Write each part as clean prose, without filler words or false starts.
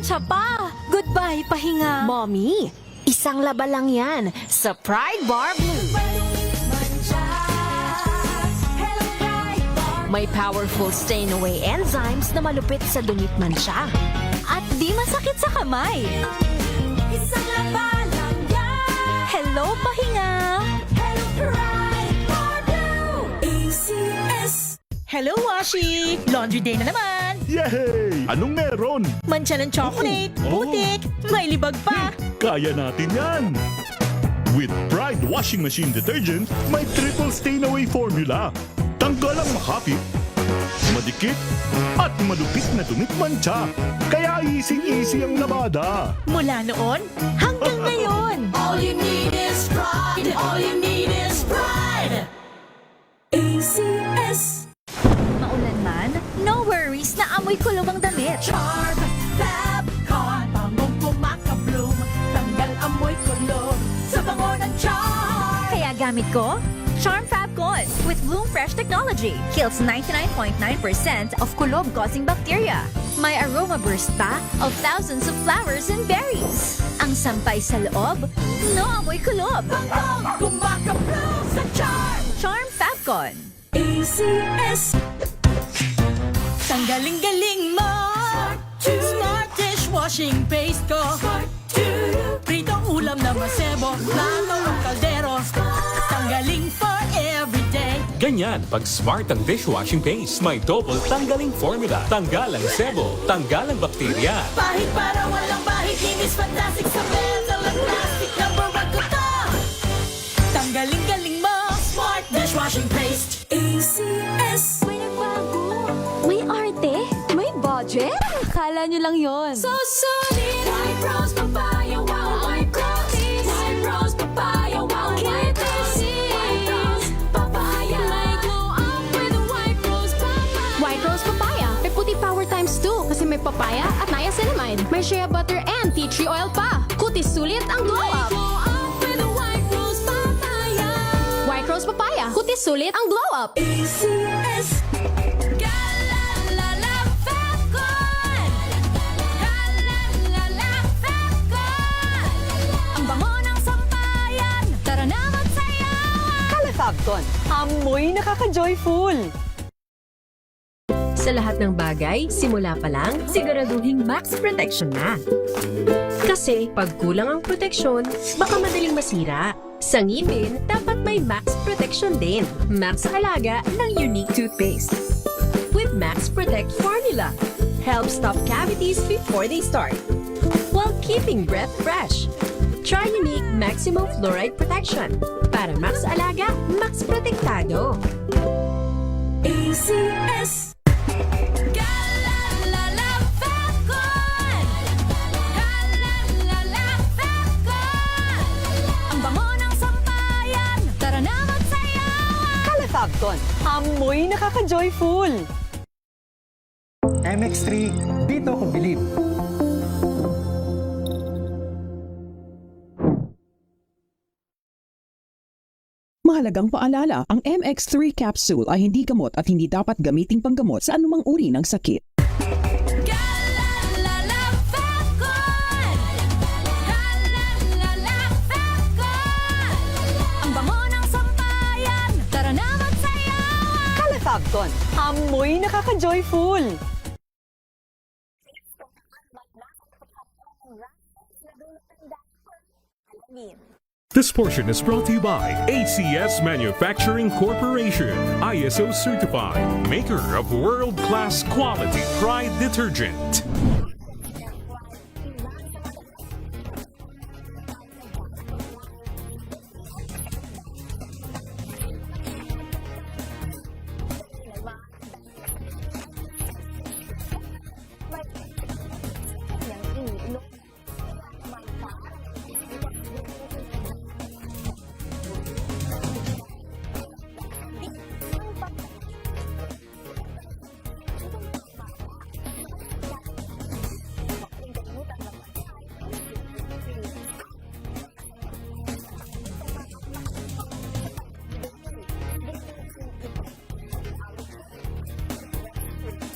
mancha pa! Goodbye, pahinga! Mommy, isang laba lang yan sa Pride Bar Blue. May powerful stain-away enzymes na malupit sa dungit mancha. At di masakit sa kamay! Isang laba lang yan! Hello, pahinga! Hello, Pride Bar Blue! ACS! Hello, Washi! Laundry day na naman! Yay! Anong meron? Mancha ng chocolate, Oh. putik, may libag pa! Kaya natin yan! With Pride Washing Machine Detergent, may triple stain-away formula. Tanggal ang makapit, madikit, at malupit na dumit mancha. Kaya easy-easy ang labada. Mula noon hanggang ngayon! All you need is pride! All you need is pride! ACS! Maulan man, no worries na amoy kulog ang damit. Charm Fab Con, bangong pumakabloom, tanggal amoy kulog sa bango ng Charm. Kaya gamit ko, Charm Fab Con with Bloom Fresh technology. Kills 99.9% of kulob-causing bacteria. May aroma burst pa of thousands of flowers and berries. Ang sampay sa loob, no amoy kulob. Bangong pumakabloom sa Charm! Charm Fab Con. ACS! Tanggaling-galing mo! Smart dishwashing paste ko! Pritong ulam na masebo, lalo ang kaldero. Tanggaling for everyday. Ganyan, pag smart ang dishwashing paste, may double tanggaling formula. Tanggal ang sebo, tanggal ang bakterya. Bahid para walang bahid, linis fantastic sa metal at plastic. Number 1 ko to! Tanggaling-galing mo! Smart dishwashing paste. ACS. May nagbago. May arte. May budget. Akala nyo lang yon. So solid. White rose papaya, wow. White rose. White rose papaya, wow. White rose. White rose papaya. May glow up with white rose papaya. White Rose Papaya. May puti power times 2 kasi may papaya at niacinamide. May shea butter and tea tree oil pa. Kutis sulit ang glow May up. glow up with white rose papaya. White Rose Papaya. Kutis sulit ang glow up. ACS. Galalala Fabcon. Galalala Fabcon. Ang bango ng sampayan. Tara na magsayawan. Califabcon, amoy nakaka-joyful. Sa lahat ng bagay, simula pa lang, siguraduhing max protection na. Kasi pag kulang ang proteksyon, baka madaling masira. Sa ngipin, dapat may max protection din. Max Alaga ng Unique Toothpaste. With Max Protect Formula. Help stop cavities before they start. While keeping breath fresh. Try Unique Maximum Fluoride Protection. Para Max Alaga, Max Protektado. ACS. Galalala Fabcon. Galalala Fabcon. Ang bango ng sampayan. Tara na magsayawan. Califabcon, amoy nakaka-joyful. MX3, dito ko bilib. Mahalagang paalala, ang MX3 capsule ay hindi gamot at hindi dapat gamiting panggamot sa anumang uri ng sakit. Galalala Fabcon. Galalala Fabcon. Ang bango ng sampayan. Tara na magsayawan. Califabcon, amoy nakaka-joyful. This portion is brought to you by ACS Manufacturing Corporation, ISO certified, maker of world-class quality Pride detergent.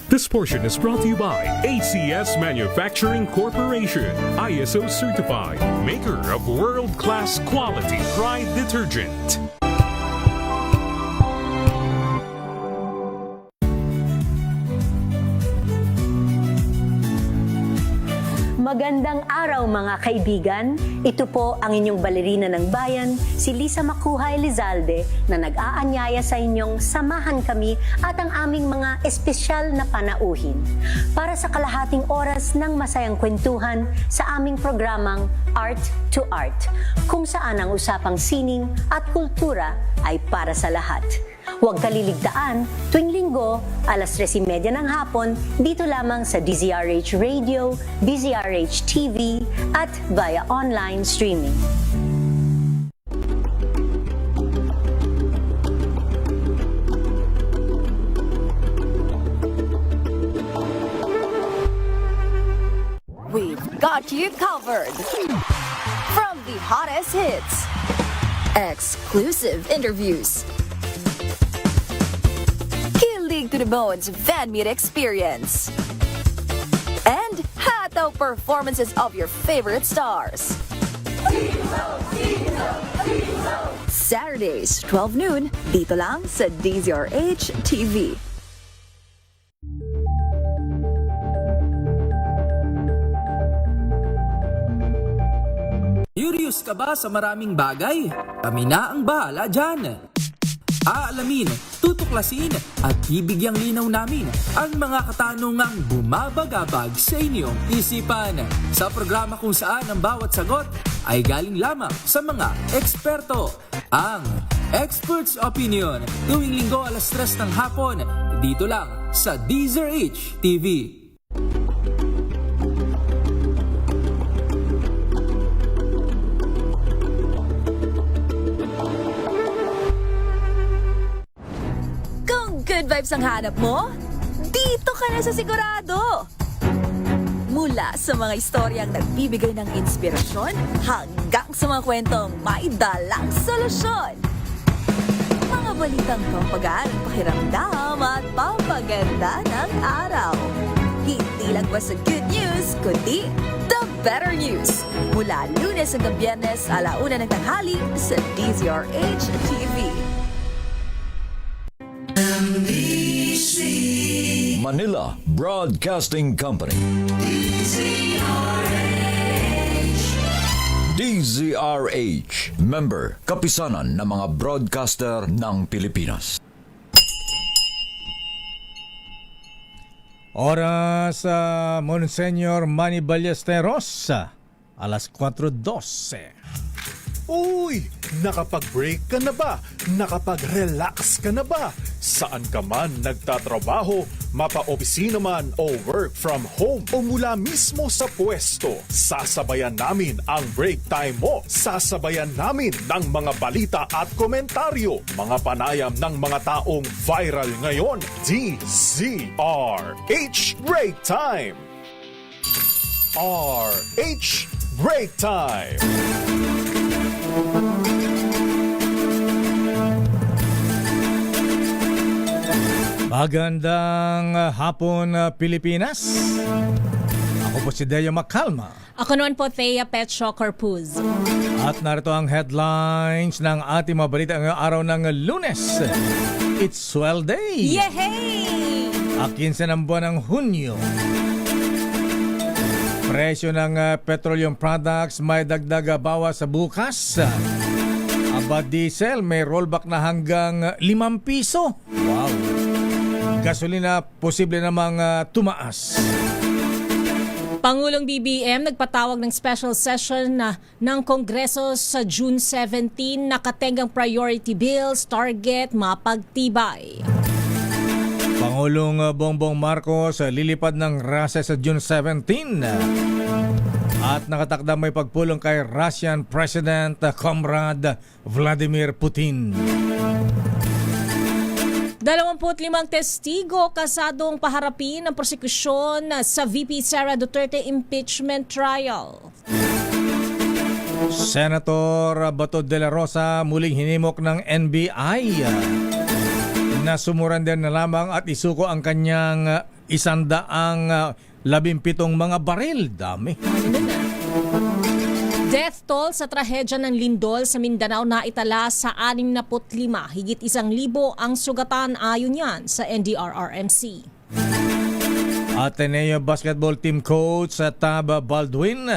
This portion is brought to you by ACS Manufacturing Corporation, ISO certified, maker of world-class quality Pride detergent. Magandang araw mga kaibigan. Ito po ang inyong balerina ng bayan, si Lisa Makuhay Lizalde, na nag-aanyaya sa inyong samahan kami at ang aming mga espesyal na panauhin para sa kalahating oras ng masayang kwentuhan sa aming programang Art to Art, kung saan ang usapang sining at kultura ay para sa lahat. Huwag kaliligtaan, tuwing linggo, alas 3:30 ng hapon, dito lamang sa DZRH Radio, DZRH TV, at via online streaming. We've got you covered. From the hottest hits, exclusive interviews, kilig to the bones fan meet experience, and hataw performances of your favorite stars. Saturdays, 12 noon, dito lang sa DZRH TV. Curious ka ba sa maraming bagay? Kami na ang bahala dyan. Aalamin, tutuklasin at bibigyang linaw namin ang mga katanungang bumabagabag sa inyong isipan. Sa programa kung saan ang bawat sagot ay galing lamang sa mga eksperto. Ang Expert's Opinion, tuwing linggo alas 3 ng hapon, dito lang sa DZRH TV. Good vibes ang hanap mo? Dito ka na sa sigurado! Mula sa mga istoryang nagbibigay ng inspirasyon hanggang sa mga kwentong may dalang solusyon. Mga balitang pampagaan ang pakiramdam at pampaganda ng araw. Hindi lang ba sa good news, kundi the better news. Mula Lunes hanggang Biyernes, 1:00 ng tanghali sa DZRH TV. Manila Broadcasting Company. DZRH. Member, kapisanan ng mga broadcaster ng Pilipinas. Oras sa Monsenyor Manny Ballesteros, alas 4:12. Uy! Nakapag-break ka na ba? Nakapag-relax ka na ba? Saan ka man nagtatrabaho, mapa-opisina man o work from home o mula mismo sa pwesto, sasabayan namin ang break time mo. Sasabayan namin ng mga balita at komentaryo, mga panayam ng mga taong viral ngayon. DZRH Break Time! RH Break Time! Magandang hapon, Pilipinas. Ako po si Deo Macalma. Ako naman po, Thea Petro Corpuz. At narito ang headlines ng ating mga balita ngayong araw ng Lunes. It's Swell Day. Yehey! 15 ng buwan ng Hunyo. Presyo ng petroleum products may dagdag bawas sa bukas. Aba diesel may rollback na hanggang 5 piso. Wow. Gasolina posible namang tumaas. Pangulong BBM nagpatawag ng special session ng Kongreso sa June 17 na katengang priority bills, target, mapagtibay. Pangulong Bongbong Marcos lilipad ng Russia sa June 17 at nakatakda may pagpulong kay Russian President Comrade Vladimir Putin. 25 testigo kasadong paharapin ng prosekusyon sa VP Sara Duterte impeachment trial. Senator Bato de la Rosa muling hinimok ng NBI na sumuran din na lamang at isuko ang kanyang 117 mga baril. Dami. Death toll sa trahedya ng lindol sa Mindanao na itala sa 65. Higit 1,000 ang sugatan ayon yan sa NDRRMC. Ateneo basketball team coach sa Taba Baldwin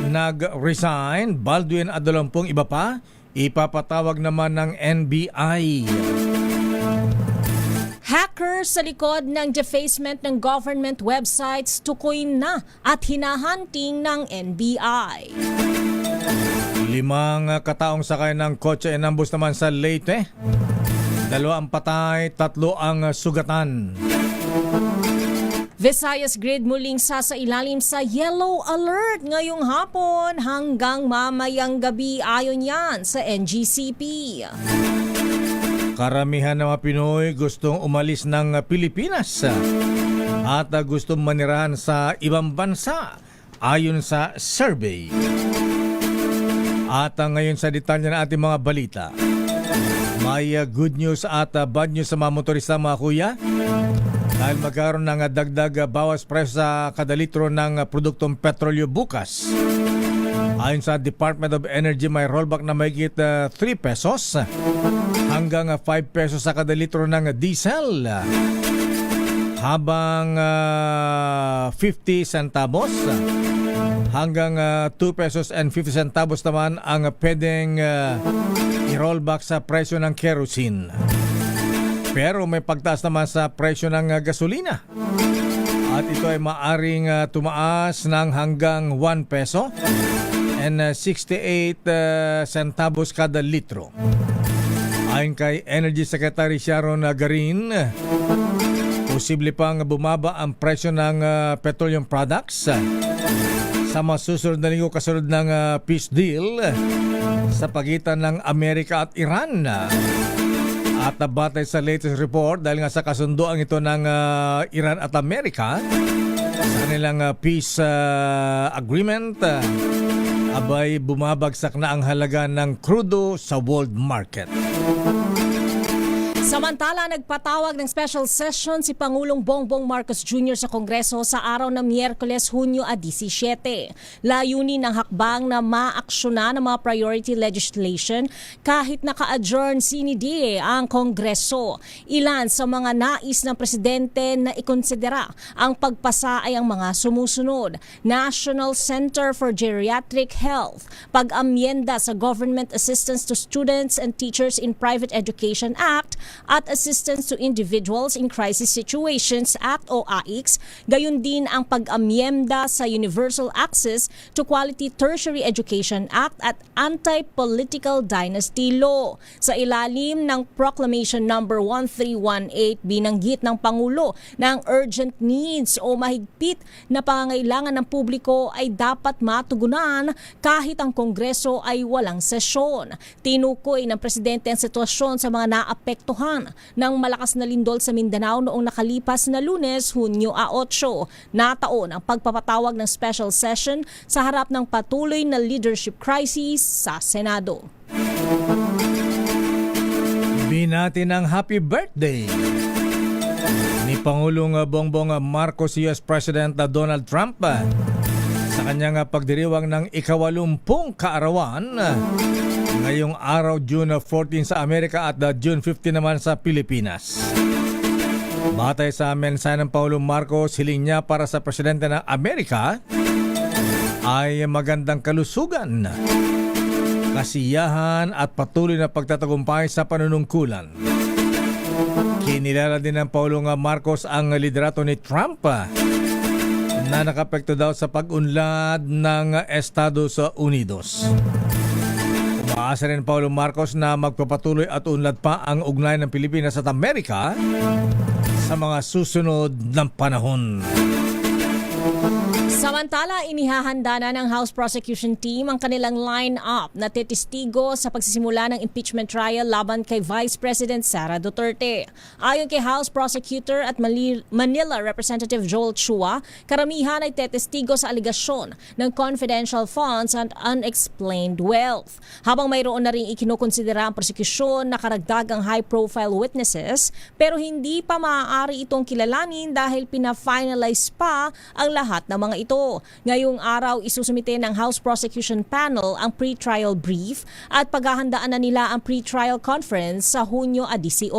nag-resign. Baldwin at 20 iba pa ipapatawag naman ng NBI. Hackers sa likod ng defacement ng government websites tukoy na at hinahunting ng NBI. 5 kataong sakay ng kotse inambus naman sa Leyte. 2 ang patay, 3 ang sugatan. Visayas Grid muling sasailalim sa yellow alert ngayong hapon hanggang mamayang gabi ayon yan sa NGCP. Karamihan ng mga Pinoy gustong umalis ng Pilipinas at gustong manirahan sa ibang bansa ayon sa survey. At ngayon sa detalye ng ating mga balita, may good news at bad news sa mga motorista, mga kuya. Dahil magkaroon ng dagdag bawas presyo sa kada litro ng produktong petrolyo bukas. Ayon sa Department of Energy, may rollback na mahigit 3 pesos hanggang 5 pesos sa kada litro ng diesel. Habang 50 centavos hanggang 2 pesos and 50 centavos naman ang pwedeng i-rollback sa presyo ng kerosene. Pero may pagtaas naman sa presyo ng gasolina. At ito ay maaring tumaas ng hanggang 1 peso and 68 centavos kada litro. Ayon kay Energy Secretary Sharon Garin, posible pang bumaba ang presyo ng petroleum products sa masusunod na linggo kasunod ng peace deal sa pagitan ng Amerika at Iran. At batay sa latest report, dahil nga sa kasunduan ito ng Iran at Amerika sa kanilang peace agreement, abay bumabagsak na ang halaga ng krudo sa world market. Samantala, nagpatawag ng special session si Pangulong Bongbong Marcos Jr. sa Kongreso sa araw ng Miyerkules, Hunyo 17. Layunin ng hakbang na maaksyonan ng mga priority legislation kahit naka-adjourn CND ang Kongreso. Ilan sa mga nais ng Presidente na ikonsidera ang pagpasa ay ang mga sumusunod: National Center for Geriatric Health, pag-amyenda sa Government Assistance to Students and Teachers in Private Education Act, at Assistance to Individuals in Crisis Situations Act o AICS, gayon din ang pag-amyenda sa Universal Access to Quality Tertiary Education Act at Anti-Political Dynasty Law. Sa ilalim ng Proclamation No. 1318, binanggit ng Pangulo na ang urgent needs o mahigpit na pangangailangan ng publiko ay dapat matugunan kahit ang Kongreso ay walang sesyon. Tinukoy ng Presidente ang sitwasyon sa mga naapektuhan ng malakas na lindol sa Mindanao noong nakalipas na Lunes, Hunyo 8. Nataon ang pagpapatawag ng special session sa harap ng patuloy na leadership crisis sa Senado. Binati ng happy birthday ni Pangulong Bongbong Marcos US President Donald Trump sa kanyang pagdiriwang ng ika-80 kaarawan ngayong araw, June 14 sa Amerika at June 15 naman sa Pilipinas. Batay sa mensahe ng Pangulong Marcos, hiling niya para sa Presidente ng Amerika ay magandang kalusugan, kasiyahan at patuloy na pagtatagumpay sa panunungkulan. Kinilala din ng Pangulong Marcos ang liderato ni Trump na nakapekto daw sa pag-unlad ng Estados Unidos. Umaasa rin Pangulong Marcos na magpapatuloy at unlad pa ang ugnayan ng Pilipinas at Amerika sa mga susunod ng panahon. Samantala, inihahanda na ng House Prosecution Team ang kanilang line-up na testigo sa pagsisimula ng impeachment trial laban kay Vice President Sara Duterte. Ayon kay House Prosecutor at Manila Representative Joel Chua, karamihan ay tetestigo sa aligasyon ng confidential funds and unexplained wealth. Habang mayroon na rin ikinukonsidera ang prosekusyon na karagdagang high-profile witnesses, pero hindi pa maaari itong kilalanin dahil pina-finalize pa ang lahat ng mga ito. Ngayong araw, isusumite ng House Prosecution Panel ang pre-trial brief at paghahandaan na nila ang pre-trial conference sa Hunyo 18.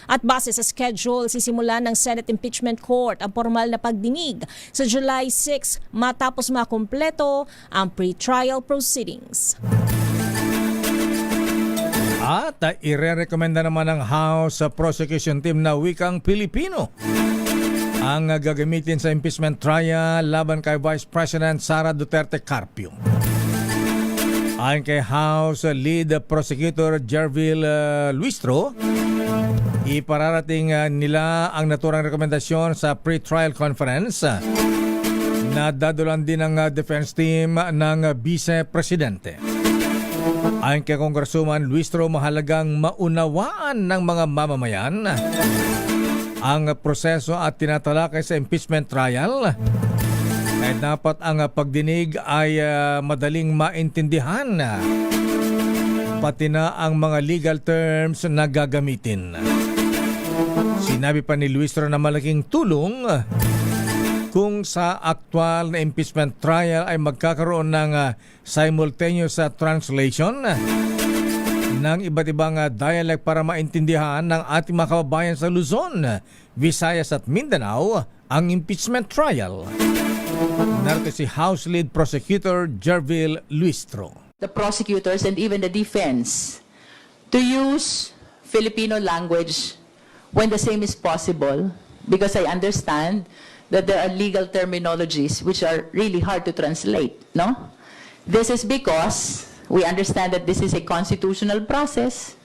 At base sa schedule, sisimulan ng Senate Impeachment Court ang formal na pagdinig sa July 6 matapos makumpleto ang pre-trial proceedings. At ire-recommenda naman ng House Prosecution Team na wikang Pilipino ang gagamitin sa impeachment trial laban kay Vice President Sara Duterte Carpio. Ayon kay House Lead Prosecutor Jervil Luistro, ipararating nila ang naturang rekomendasyon sa pre-trial conference na dadulan din ng defense team ng Vice Presidente. Ayon kay Congresswoman Luistro, mahalagang maunawaan ng mga mamamayan ang proseso at tinatalakay sa impeachment trial. Kaya dapat ang pagdinig ay madaling maintindihan, pati na ang mga legal terms na gagamitin. Sinabi pa ni Luistro na malaking tulong kung sa aktual na impeachment trial ay magkakaroon ng simultaneous translation ng iba't ibang dialect para maintindihan ng ating mga kababayan sa Luzon, Visayas at Mindanao ang impeachment trial. Narito si House Lead Prosecutor Jervil Luistro. The prosecutors and even the defense to use Filipino language when the same is possible, because I understand that there are legal terminologies which are really hard to translate, no? This is because we understand that this is a constitutional process.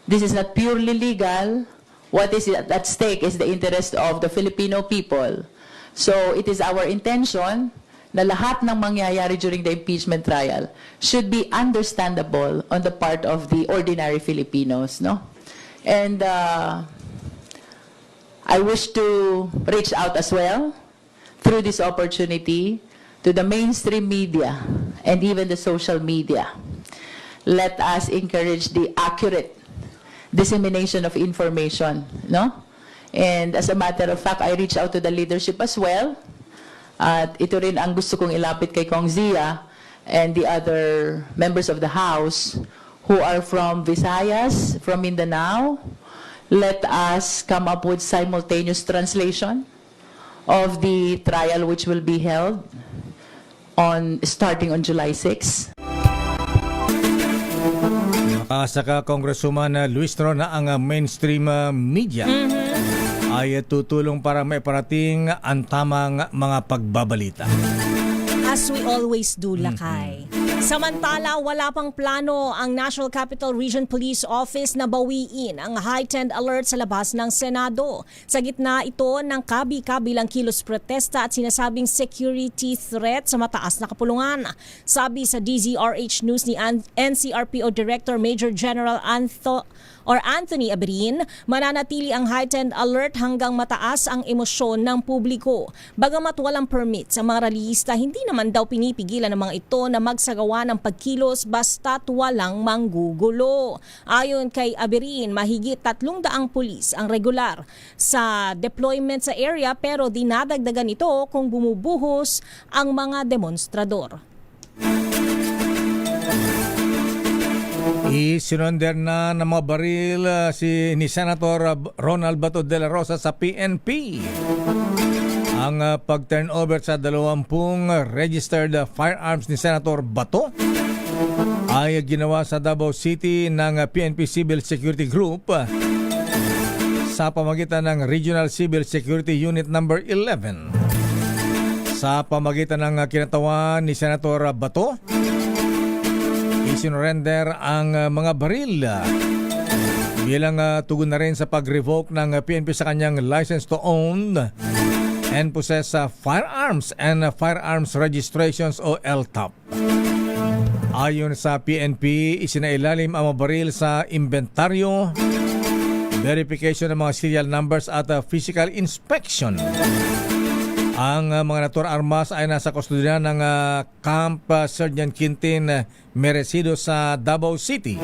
This is not purely legal. What is at stake is the interest of the Filipino people. So it is our intention na lahat ng mangyayari during the impeachment trial should be understandable on the part of the ordinary Filipinos, no? And I wish to reach out as well through this opportunity to the mainstream media and even the social media. Let us encourage the accurate dissemination of information, no? And as a matter of fact, I reach out to the leadership as well. At ito rin ang gusto kong ilapit kay Kong Zia and the other members of the House who are from Visayas, from Mindanao. Let us come up with simultaneous translation of the trial which will be held starting on July 6. Saka Congresswoman Luistro na ang mainstream media ay tutulong para maiparating ang tamang mga pagbabalita. As we always do, Lakay. Samantala, wala pang plano ang National Capital Region Police Office na bawiin ang heightened alert sa labas ng Senado. Sa gitna ito ng kabi-kabilang kilos protesta at sinasabing security threat sa mataas na kapulungan. Sabi sa DZRH News ni NCRPO Director Major General Anthony Abrin, mananatili ang heightened alert hanggang mataas ang emosyon ng publiko. Bagamat walang permit sa mga rallyista, hindi naman daw pinipigilan ng mga ito na magsagawa ng pagkilos basta't walang manggugulo. Ayon kay Abrin, mahigit 300 pulis ang regular sa deployment sa area pero dinadagdagan ito kung bumubuhos ang mga demonstrador. Isinonder na ng mga baril ni Senator Ronald Bato de la Rosa sa PNP. Ang pag-turnover sa 20 registered firearms ni Senator Bato ay ginawa sa Davao City ng PNP Civil Security Group sa pamagitan ng Regional Civil Security Unit number 11. Sa pamagitan ng kinatawan ni Senator Bato, isinurrender ang mga baril bilang tugon na rin sa pag-revoke ng PNP sa kanyang license to own and possess firearms and firearms registrations o LTAP. Ayon sa PNP, isinailalim ang mga baril sa inventaryo, verification ng mga serial numbers at physical inspection. Ang mga naturang armas ay nasa kustodiya ng Camp Sergeant Quintin Merecido sa Davao City.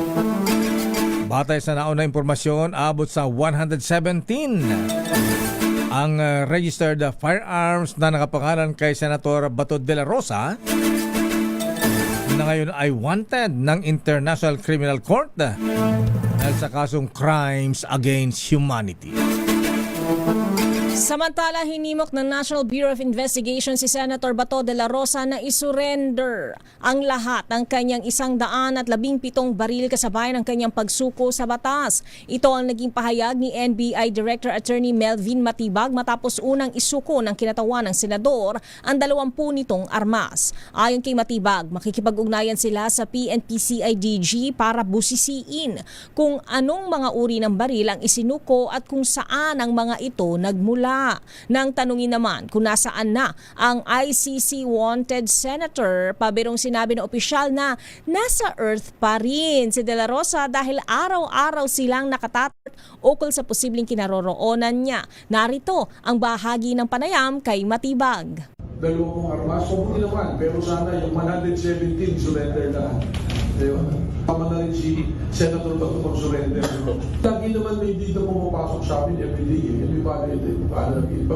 Batay sa nauna impormasyon, aabot sa 117 ang registered firearms na nakapangalan kay Senator Bato de la Rosa, na ngayon ay wanted ng International Criminal Court dahil sa kasong crimes against humanity. Samantala, hinimok ng National Bureau of Investigation si Senator Bato de la Rosa na isurrender ang lahat ng kanyang 117 baril kasabay ng kanyang pagsuko sa batas. Ito ang naging pahayag ni NBI Director Attorney Melvin Matibag matapos unang isuko ng kinatawan ng senador ang 20 nitong armas. Ayon kay Matibag, makikipag-ugnayan sila sa PNP-CIDG para busisiin kung anong mga uri ng baril ang isinuko at kung saan ang mga ito nagmula. Nang tanungin naman kung nasaan na ang ICC wanted senator, pabirong sinabi ng opisyal na nasa Earth pa rin si De La Rosa dahil araw-araw silang nakatatat ukol sa posibleng kinaroroonan niya. Narito ang bahagi ng panayam kay Matibag. 2 armas, hindi naman, pero sana yung 117 surrender na. Tama na rin si Senator Bato mag-surrender. Lagi naman may dito pumapasok sa amin everyday. Pag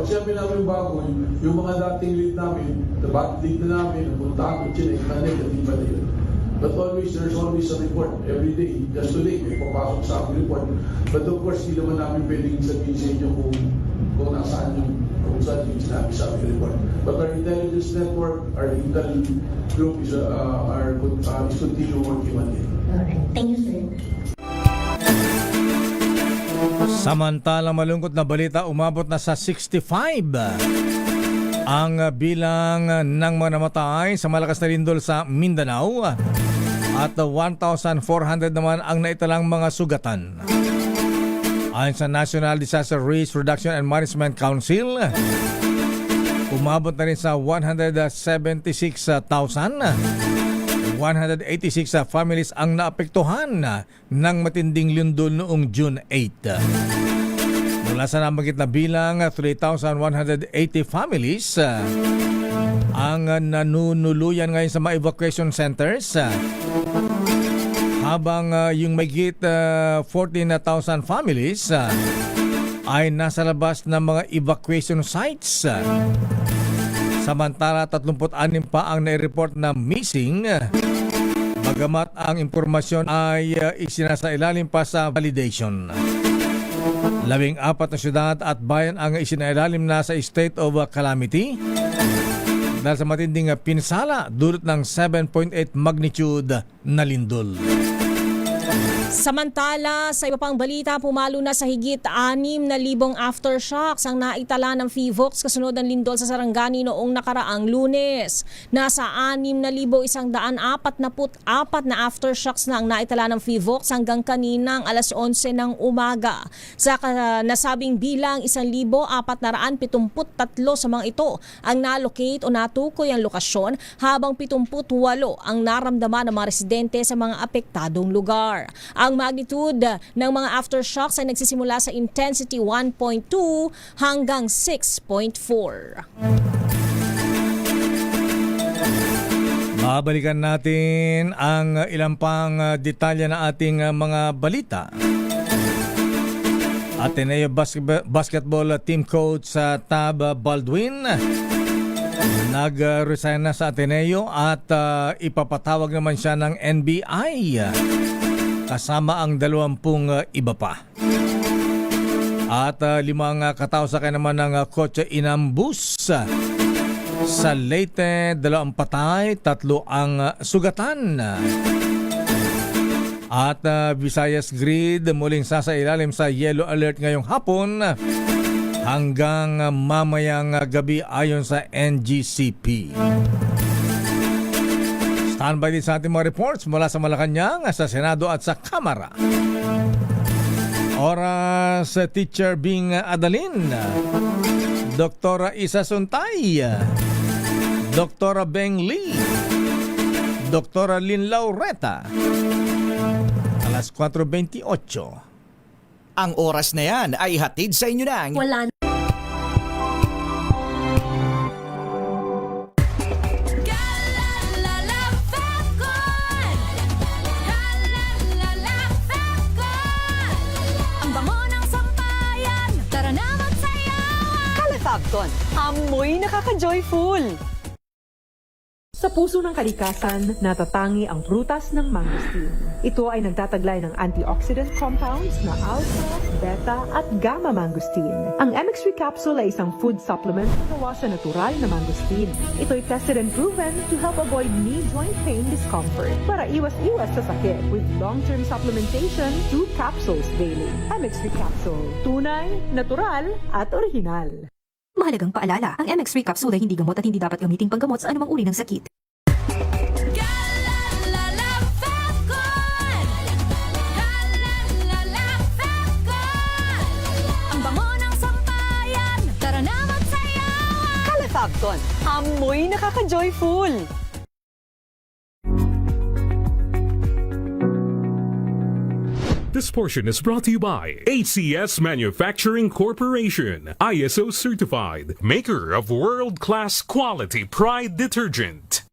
siya namin bago, yung mga dating lead namin, dapat lead na namin, napunta ko, chinek na negative na yun. But always, there's always a report every day. Just today, may papasok sa amin report. But of course, hindi naman namin pwedeng sabihin sa inyo kung nasaan kung saan yung sinabi sa amin report. But our intelligence network, our intel group is continue working on it. Thank you, sir. Samantalang malungkot na balita, umabot na sa 65 ang bilang ng mga namatay sa malakas na lindol sa Mindanao at 1,400 naman ang naitalang mga sugatan. Ayon sa National Disaster Risk Reduction and Management Council, umabot na rin sa 176,186 families ang naapektuhan ng matinding lindol noong June 8. Mula sa nabanggit na bilang, 3,180 families ang nanunuluyan ngayon sa mga evacuation centers, habang yung mahigit 14,000 families ay nasa labas ng mga evacuation sites. Samantala, 36 pa ang nai-report na missing, bagamat ang impormasyon ay isinasailalim pa sa validation. 14 na syudad at bayan ang isinailalim na sa state of calamity dahil sa matinding pinsala dulot ng 7.8 magnitude na lindol. Samantala, sa iba pang balita, pumalo na sa higit 6,000 aftershocks ang naitala ng PHIVOLCS kasunod ng lindol sa Sarangani noong nakaraang Lunes. Nasa 6,144 na aftershocks na ang naitala ng PHIVOLCS hanggang kaninang alas 11 ng umaga. Sa nasabing bilang, 1,473 sa mga ito ang na-locate o natukoy ang lokasyon, habang 78 ang naramdaman ng mga residente sa mga apektadong lugar. Ang magnitude ng mga aftershocks ay nagsisimula sa intensity 1.2 hanggang 6.4. Babalikan natin ang ilang pang detalye na ating mga balita. Ateneo Basketball Team Coach Tab Baldwin nag-resign na sa Ateneo at ipapatawag naman siya ng NBI kasama ang 20 iba pa. At 5 katausakan naman ng Coach Inambus sa Leyte, 2 patay, 3 ang sugatan. At Visayas Grid muling sasailalim sa yellow alert ngayong hapon hanggang mamayang gabi ayon sa NGCP. Standby din sa ating mga reports mula sa Malacanang, sa Senado at sa Kamara. Oras Teacher Bing Adalin, Doktora Isa Suntay, Doktora Beng Lee, Doktora Lynn Laureta. Alas 4:28. Ang oras na yan ay hatid sa inyo ng Wala Ang bango ng sampayan, tara na magsayawan. Calefabcon, amoy nakaka-joyful. Sa puso ng kalikasan, natatangi ang prutas ng mangosteen. Ito ay nagtataglay ng antioxidant compounds na alpha, beta at gamma mangosteen. Ang MX3 capsule ay isang food supplement na gawa sa natural na mangosteen. Ito ay tested and proven to help avoid knee joint pain discomfort para iwas-iwas sa sakit with long-term supplementation 2 capsules daily. MX3 capsule, tunay, natural at original. Mahalagang paalala, ang MX3 capsule ay hindi gamot at hindi dapat gamitin panggamot sa anumang uri ng sakit. Ang bango ng sampayan, tara na magsayawan. Calefabcon, amoy nakaka-joyful. This portion is brought to you by ACS Manufacturing Corporation, ISO certified, maker of world-class quality Pride detergent.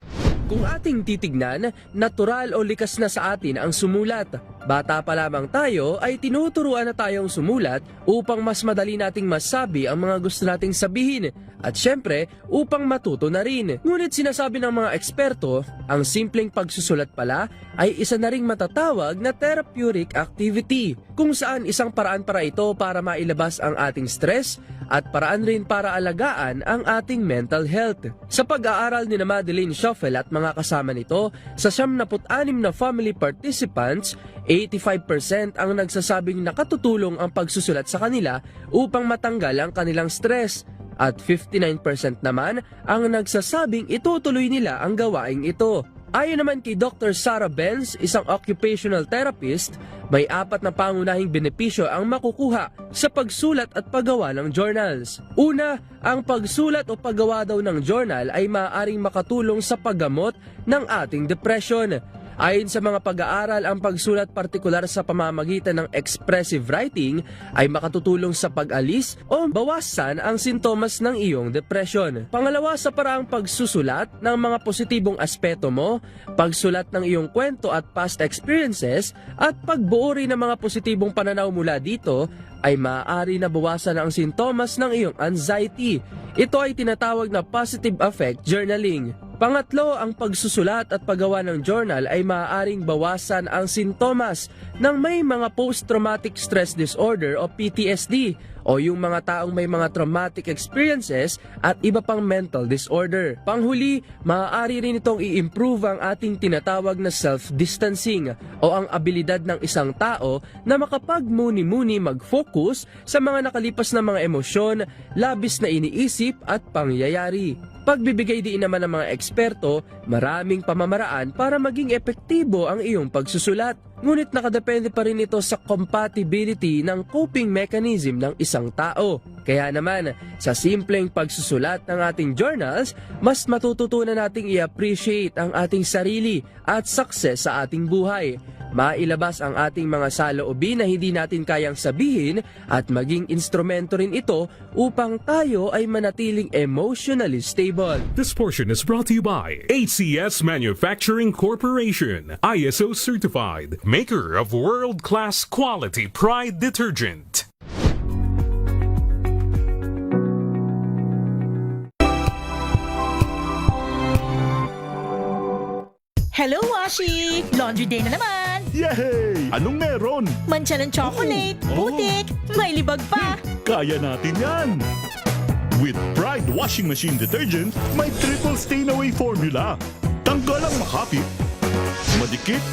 Kung ating titignan, natural o likas na sa atin ang sumulat. Bata pa lamang tayo ay tinuturuan na tayong sumulat upang mas madali nating masabi ang mga gusto nating sabihin at syempre upang matuto na rin. Ngunit sinasabi ng mga eksperto, ang simpleng pagsusulat pala ay isa na ring matatawag na therapeutic activity kung saan isang paraan para ito para mailabas ang ating stress at paraan rin para alagaan ang ating mental health. Sa pag-aaral ni Madeline Schoffel at mga kasama nito, sa 76 na family participants, 85% ang nagsasabing nakatutulong ang pagsusulat sa kanila upang matanggal ang kanilang stress at 59% naman ang nagsasabing itutuloy nila ang gawaing ito. Ayon naman kay Dr. Sarah Benz, isang occupational therapist, may 4 na pangunahing benepisyo ang makukuha sa pagsulat at paggawa ng journals. Una, ang pagsulat o paggawa daw ng journal ay maaaring makatulong sa paggamot ng ating depression. Ayon sa mga pag-aaral, ang pagsulat partikular sa pamamagitan ng expressive writing ay makatutulong sa pag-alis o bawasan ang sintomas ng iyong depression. Pangalawa, sa paraang pagsusulat ng mga positibong aspeto mo, pagsulat ng iyong kwento at past experiences at pagbuo rin ng mga positibong pananaw mula dito ay maaari na bawasan ang sintomas ng iyong anxiety. Ito ay tinatawag na positive affect journaling. Pangatlo, ang pagsusulat at paggawa ng journal ay maaaring bawasan ang sintomas ng may mga post-traumatic stress disorder o PTSD o yung mga taong may mga traumatic experiences at iba pang mental disorder. Panghuli, maaari rin itong i-improve ang ating tinatawag na self-distancing o ang abilidad ng isang tao na makapagmuni-muni mag-focus sa mga nakalipas na mga emosyon, labis na iniisip at pangyayari. Pagbibigay din naman ng mga eksperto, maraming pamamaraan para maging epektibo ang iyong pagsusulat. Ngunit nakadepende pa rin ito sa compatibility ng coping mechanism ng isang tao. Kaya naman, sa simpleng pagsusulat ng ating journals, mas matututunan nating i-appreciate ang ating sarili at success sa ating buhay. Mailabas ang ating mga saloobin na hindi natin kayang sabihin at maging instrumento rin ito upang tayo ay manatiling emotionally stable. This portion is brought to you by ACS Manufacturing Corporation, ISO certified, maker of world-class quality Pride detergent. Hello, Washi! Laundry day na naman! Yay! Anong meron? Mancha ng chocolate, putik, may libag pa! Kaya natin yan! With Pride Washing Machine Detergent, may triple stain-away formula. Tanggal ang makapit, madikit,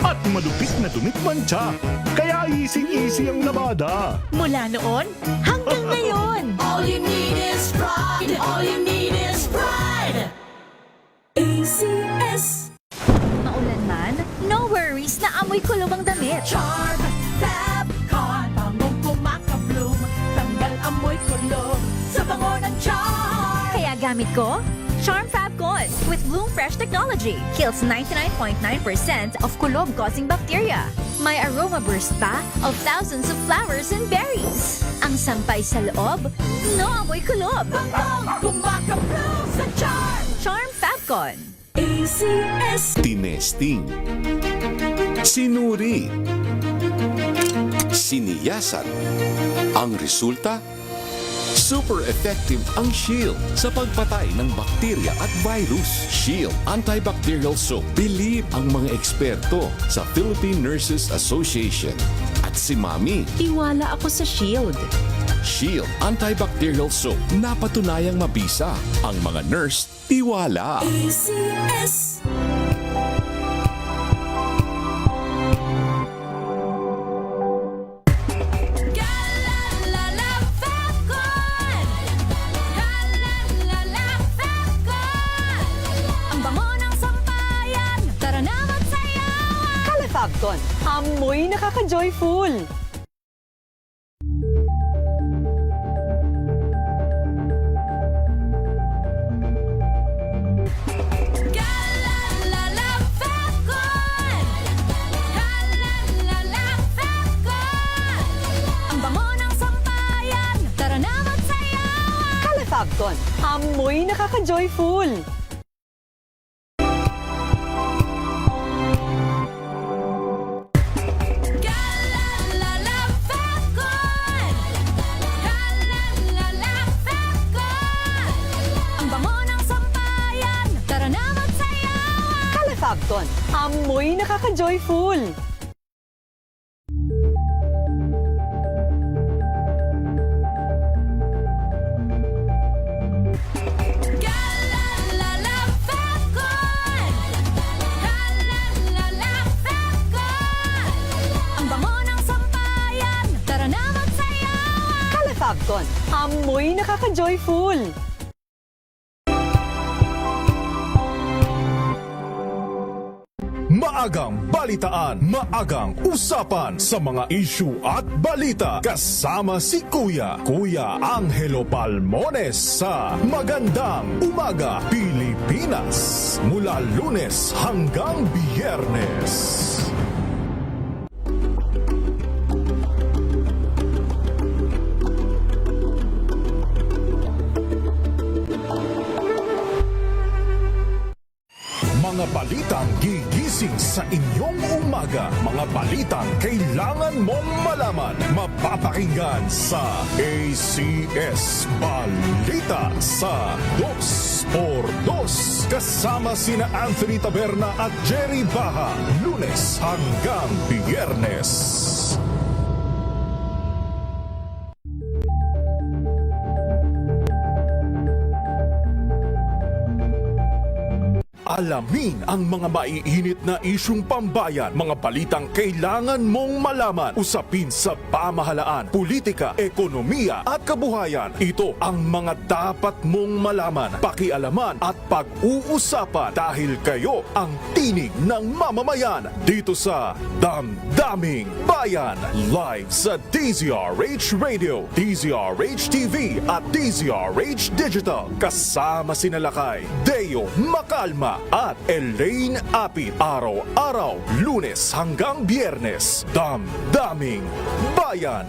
at malupit na dumit-mancha. Kaya easy-easy ang labada. Mula noon hanggang ngayon! All you need is pride. All you need is pride. ACS. Maulan man, no worries na amoy kulubang damit. Charm, Fabcon, gamit ko? Charm Fabcon with Bloom Fresh technology kills 99.9% of kulob-causing bacteria. May aroma burst pa of thousands of flowers and berries. Ang sampay sa loob, no amoy kulob. Kumakabloom sa Charm! Charm Fabcon. ACS. Tinesting. Sinuri. Siniyasan. Ang resulta? Super effective ang Shield sa pagpatay ng bakterya at virus. Shield Antibacterial Soap. Believe ang mga eksperto sa Philippine Nurses Association. At si Mami. Tiwala ako sa Shield. Shield Antibacterial Soap. Napatunayang mabisa. Ang mga nurse, tiwala. ACS. Fabcon, amoy nakaka-joyful. Fabcon, amoy nakaka-joyful. Fabcon, amoy nakaka-joyful. Fabcon, amoy nakaka-joyful. Maagang balitaan, maagang usapan sa mga issue at balita. Kasama si Kuya Angelo Palmones sa Magandang Umaga Pilipinas. Mula Lunes hanggang Biyernes. Mga balitang gigising sa inyong umaga. Mga balitang kailangan mong malaman. Mapapakinggan sa ACS Balita sa 2x2. Kasama sina Anthony Taberna at Jerry Baha. Lunes hanggang Biyernes. Alamin ang mga maiinit na isyung pambayan, mga balitang kailangan mong malaman, usapin sa pamahalaan, politika, ekonomiya at kabuhayan. Ito ang mga dapat mong malaman, pakialaman at pag-uusapan dahil kayo ang tinig ng mamamayan dito sa Damdaming Bayan. Live sa DZRH Radio, DZRH TV at DZRH Digital. Kasama sina Lakay, Deo Macalma at Elaine Apit. Araw-araw, Lunes hanggang Biyernes. Damdaming Bayan.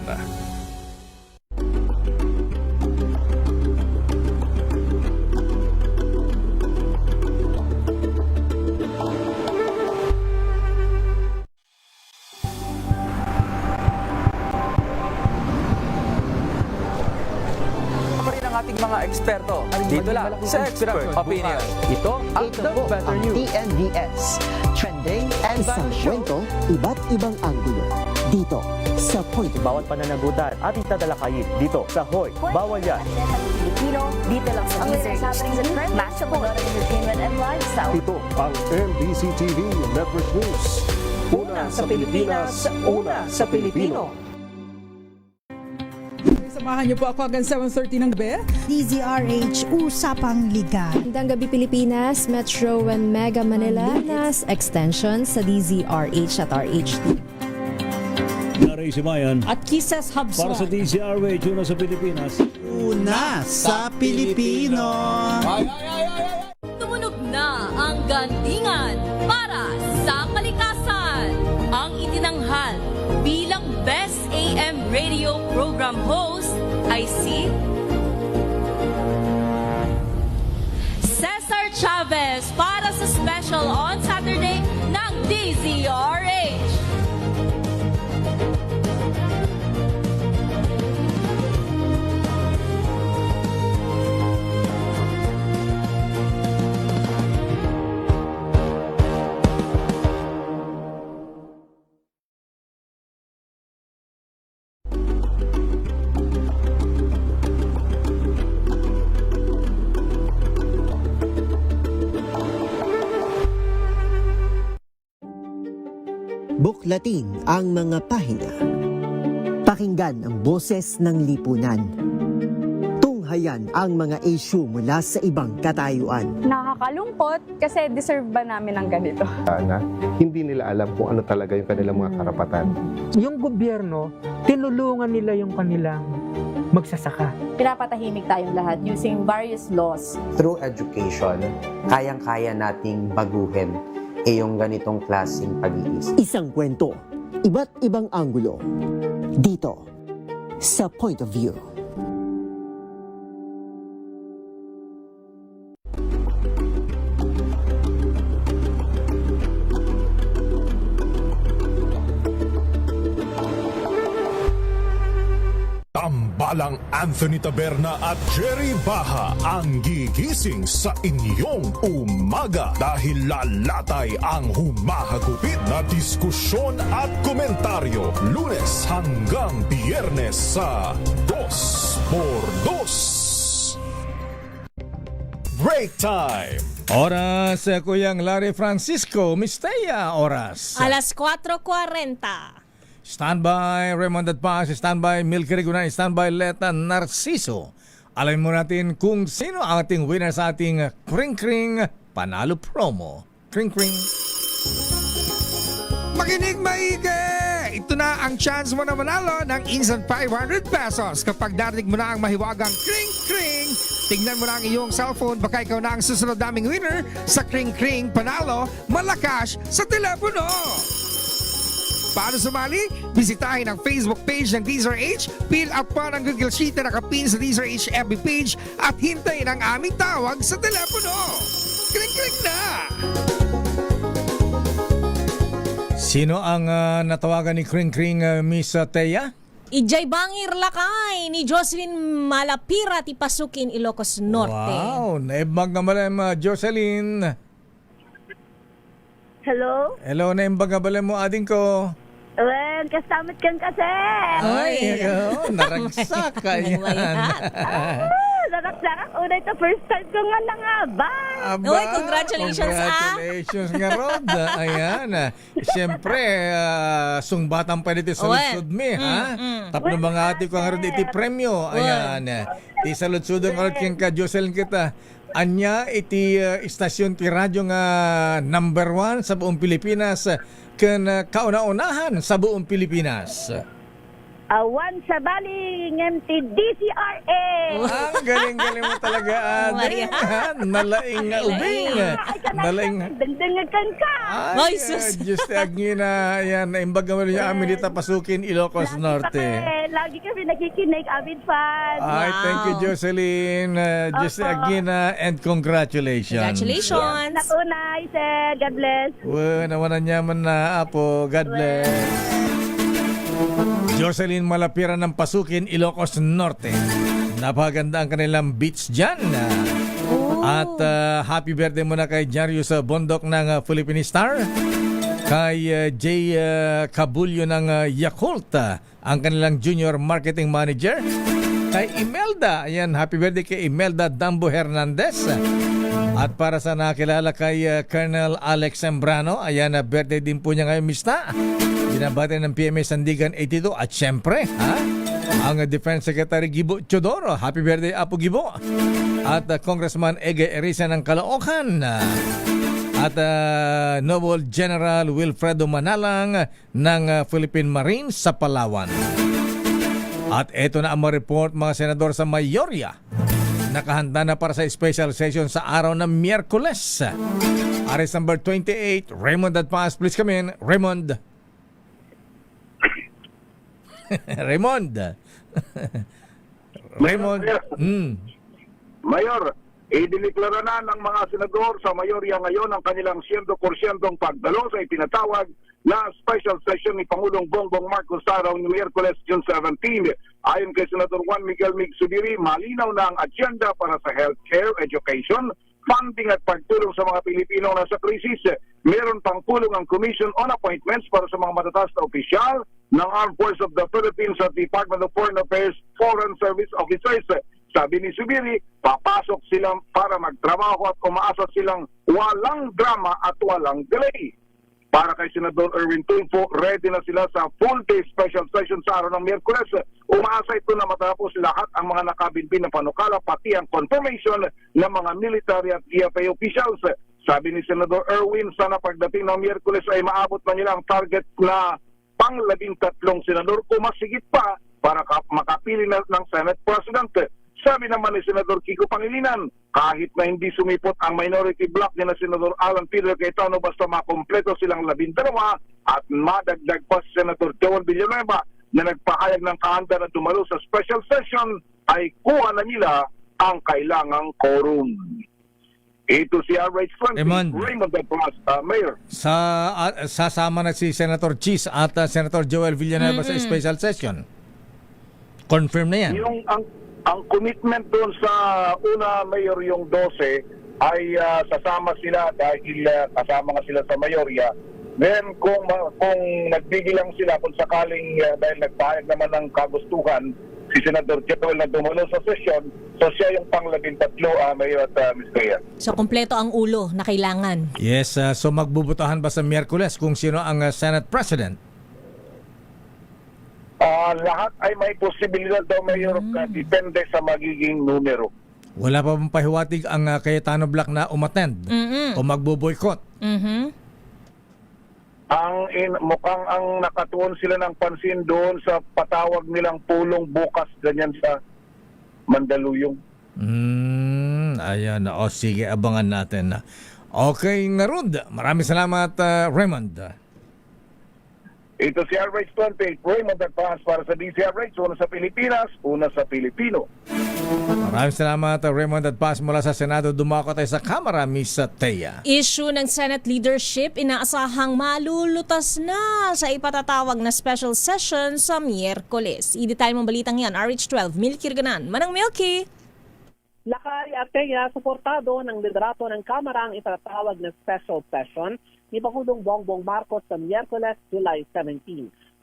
Ating mga eksperto dito lang sa Expert Opinion. Ito ang The Better News. TNVS. Trending and isang kwento, iba't ibang anggulo. Dito sa Point. Bawat pananagutan ating tatalakayin dito sa Hoy. Bawal yan. Pilipino, dito lang sa DZRH. Match up on entertainment and lifestyle. Ito ang MBC TV Network News. Una sa Pilipinas, una sa Pilipino. Samahan niyo po ako hanggang 7:30 ng gabi. DZRH Usapang Liga. Magandang gabi Pilipinas, Metro and Mega Manila, nas extension sa DZRH at RHD. DZRH Simayan. At Kisses Hubson. Para sa DZRH, una sa Pilipinas. Una sa Pilipino. Tumunog na ang gandingan para sa kalikasan. Ang itinanghal bilang Best AM Radio Program Host ay si Cesar Chavez para sa special on Saturday ng DZRH. Buklatin ang mga pahina. Pakinggan ang boses ng lipunan. Tunghayan ang mga issue mula sa ibang katayuan. Nakakalungkot kasi deserve ba namin ng ganito? Na hindi nila alam kung ano talaga yung kanilang mga karapatan. Yung gobyerno, tinulungan nila yung kanilang magsasaka. Pinapatahimik tayong lahat using various laws. Through education, kayang-kaya nating baguhin yung ganitong klaseng pag-iisip. Isang kwento, iba't ibang anggulo. Dito, sa Point of View. Tambalang Anthony Taberna at Jerry Baha ang gigising sa inyong umaga dahil lalatay ang humahagupit na diskusyon at komentaryo Lunes hanggang Biyernes sa 2x2. Break time! Oras, Kuyang Larry Francisco, Mistea, oras. Alas 4:40. Standby Raymond at Paz, standby Milky Rigunan, standby Leta Narciso. Alamin mo natin kung sino ang ating winner sa ating Kring Kring Panalo Promo. Kring Kring. Makinig maigi! Ito na ang chance mo na manalo ng instant 500 pesos kapag narinig mo na ang mahiwagang Kring Kring. Tingnan mo na ang iyong cellphone, baka ikaw na ang susunod naming winner sa Kring Kring Panalo Malakas sa telepono. Paano sumali? Bisitahin ang Facebook page ng DZRH, fill up pa ng Google Sheet na nakapin sa DZRH FB page at hintayin ang aming tawag sa telepono. Kring-kring na! Sino ang natawagan ni Kring Kring, Miss Teya? Ijay Bangir Lakay ni Jocelyn Malapira ti Pasukin, Ilocos Norte. Wow, naimbag naman Jocelyn. Hello? Hello, naimbag naman mo ading ko. Well, kasamit kang kasi. Ay, naragsak ka yan. Naragsak. Una ito, first time ko nga nangabay. Uy, congratulations, Congratulations nga, Rod. Ayan. Siyempre, sungbatan pa dito sa lutsud mi, ha? Tapos mga ati ko nga rin iti premyo. Ayan. Ti sa lutsud ang alat kang ka, Jocelyn kita. Anya iti istasyon ti radyo nga number 1 sa buong Pilipinas ken kauna-unahan sa buong Pilipinas. Awan sa baling MTDCRA. Ang galing-galing mo talaga, Adri. Nalaing ubing. Nalaing. Dagdangan ka. Ay, just agni na yan. Naimbag naman niya amin dito Pasukin, Ilocos Norte. Lagi kami nakikinig, avid fan. Ay, thank you, Jocelyn. Just agni na and congratulations. Congratulations. Natunay, sir. God bless. Nawanan niya man na, Apo. God bless. Jocelyn Malapira ng Pasukin, Ilocos Norte. Napaganda ang kanilang beach dyan. At happy birthday muna kay Jarius Bondok ng Philippine Star. Kay Jay Cabulyo ng Yakult, ang kanilang junior marketing manager. Kay Imelda, ayan, happy birthday kay Imelda Dambo Hernandez. At para sa nakilala kay Colonel Alex Sembrano, ayan, birthday din po niya ngayon, mista. Binabati ng PMA Sandigan 82 at syempre, ang Defense Secretary Gibo Chodoro. Happy birthday, Apo Gibo. At Congressman Ege Erisa ng Caloocan. at Noble General Wilfredo Manalang ng Philippine Marines sa Palawan. At ito na ang mga report mga senador sa Mayorya. Nakahanda na para sa special session sa araw ng Miyerkules. Arrest number 28, Raymond Adpas, please come in. Raymond. Raymond. Raymond. Mayor, idineklara na ng mga senador sa Mayorya ngayon ang kanilang 100% pagdalo sa itinatawag na special session ni Pangulong Bongbong Marcos sa araw ng Miyerkules, June 17. Ayon kay Senador Juan Miguel Mig-Subiri, malinaw na ang agenda para sa healthcare, education, funding at pagtulong sa mga Pilipino na sa krisis. Meron pang pulong ang Commission on Appointments para sa mga matataas na opisyal ng Armed Forces of the Philippines at Department of Foreign Affairs Foreign Service Officers. Sabi ni Subiri, papasok silang para magtrabaho at umaasa silang walang drama at walang delay. Para kay Senador Erwin Tulfo, ready na sila sa full-day special session sa araw ng Miyerkules. Umaasa ito na matapos lahat ang mga nakabinbin na panukala, pati ang confirmation ng mga military at DFA officials. Sabi ni Senador Erwin, sana pagdating ng Miyerkules ay maabot na nila ang target na pang-13 senador o masigit pa para makapili na ng Senate President. Sabi naman ni Senador Kiko Pangilinan, kahit na hindi sumipot ang minority bloc ni na Senador Alan Peter Cayetano basta makompleto silang 12 at madagdag pa si Senador Joel Villanueva na nagpahayag ng kahanda na dumalo sa special session ay kuha na nila ang kailangang quorum. Ito si RH20, Raymond Adpas, Mayor. Sasama na si Senator Cheese at Senator Joel Villanueva sa special session. Confirm na yan. Ang commitment doon sa una, Mayor, yung 12 ay sasama sila dahil kasama nga sila sa Mayorya. Then kung nagbigil lang sila kung sakaling dahil nagpahayag naman ng kagustuhan si Senador Joel na dumalo sa session, so siya yung pang-13, Mayor at Ms. Rhea. So, kompleto ang ulo na kailangan. Yes, so magbubutahan ba sa Miyerkules kung sino ang Senate President? Lahat ay may posibilidad daw, Mayor, depende sa magiging numero. Wala pa bang pahiwatig ang Cayetano Block na umattend o magbo-boycott? Mukhang ang nakatuon sila ng pansin doon sa patawag nilang pulong bukas ganyan sa Mandaluyong. Ayan, o sige, abangan natin. Okay, Ngarud, maraming salamat, Raymond. Ito si RH28, Raymond Adpas para sa DCRH, una sa Pilipinas, una sa Pilipino. Maraming salamat, Raymond Adpas mula sa Senado. Dumako tayo sa Kamara, Miss Thea. Issue ng Senate leadership inaasahang malulutas na sa ipatatawag na special session sa Miyerkules. I-detail mong balitang yan, RH12, Milky Reganan. Manang Milky! Lakay at Thea, suportado ng liderato ng Kamara ang ipatatawag na special session ni Pangulong Bongbong Marcos sa Miyerkules, July 17.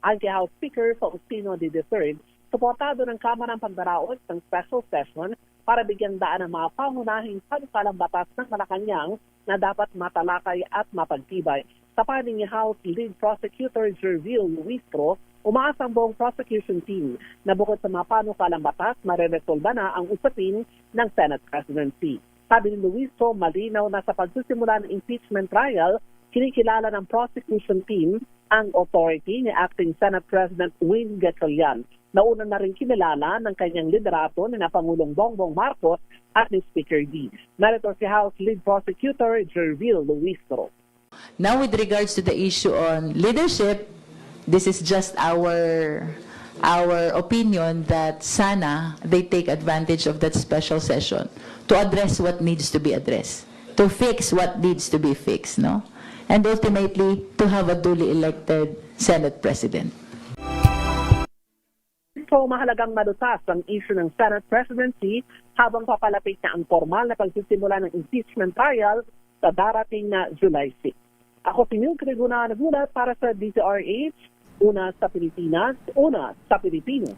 Ang kay House Speaker Faustino D. III, suportado ng Kamara ang pagdaraos ng special session para bigyan daan ng mga pangunahing panukalang batas ng Malacanang na dapat matalakay at mapagtibay. Sa panig ni House Lead Prosecutor Jervil Luistro, umaasa ang buong prosecution team na bukod sa mga panukalang batas, mareresolba na ang usapin ng Senate presidency. Sabi ni Luistro, malinaw na sa pagsisimula ng impeachment trial, kinikilala ng prosecution team ang authority ni Acting Senate President Win Gatchalian. Nauna na rin kinilala ng kanyang liderato ni na Pangulong Bongbong Marcos at ni Speaker D. Narito si House Lead Prosecutor Jervil Luistro. Now with regards to the issue on leadership, this is just our opinion that sana they take advantage of that special session to address what needs to be addressed, to fix what needs to be fixed, no? And ultimately, to have a duly elected Senate President. So, mahalagang malutas ang issue ng Senate presidency habang papalapit na ang formal na pagsisimula ng impeachment trial sa darating na July 6. Ako si Milky Reganan, nagulat para sa DCRH, una sa Pilipinas, una sa Pilipino.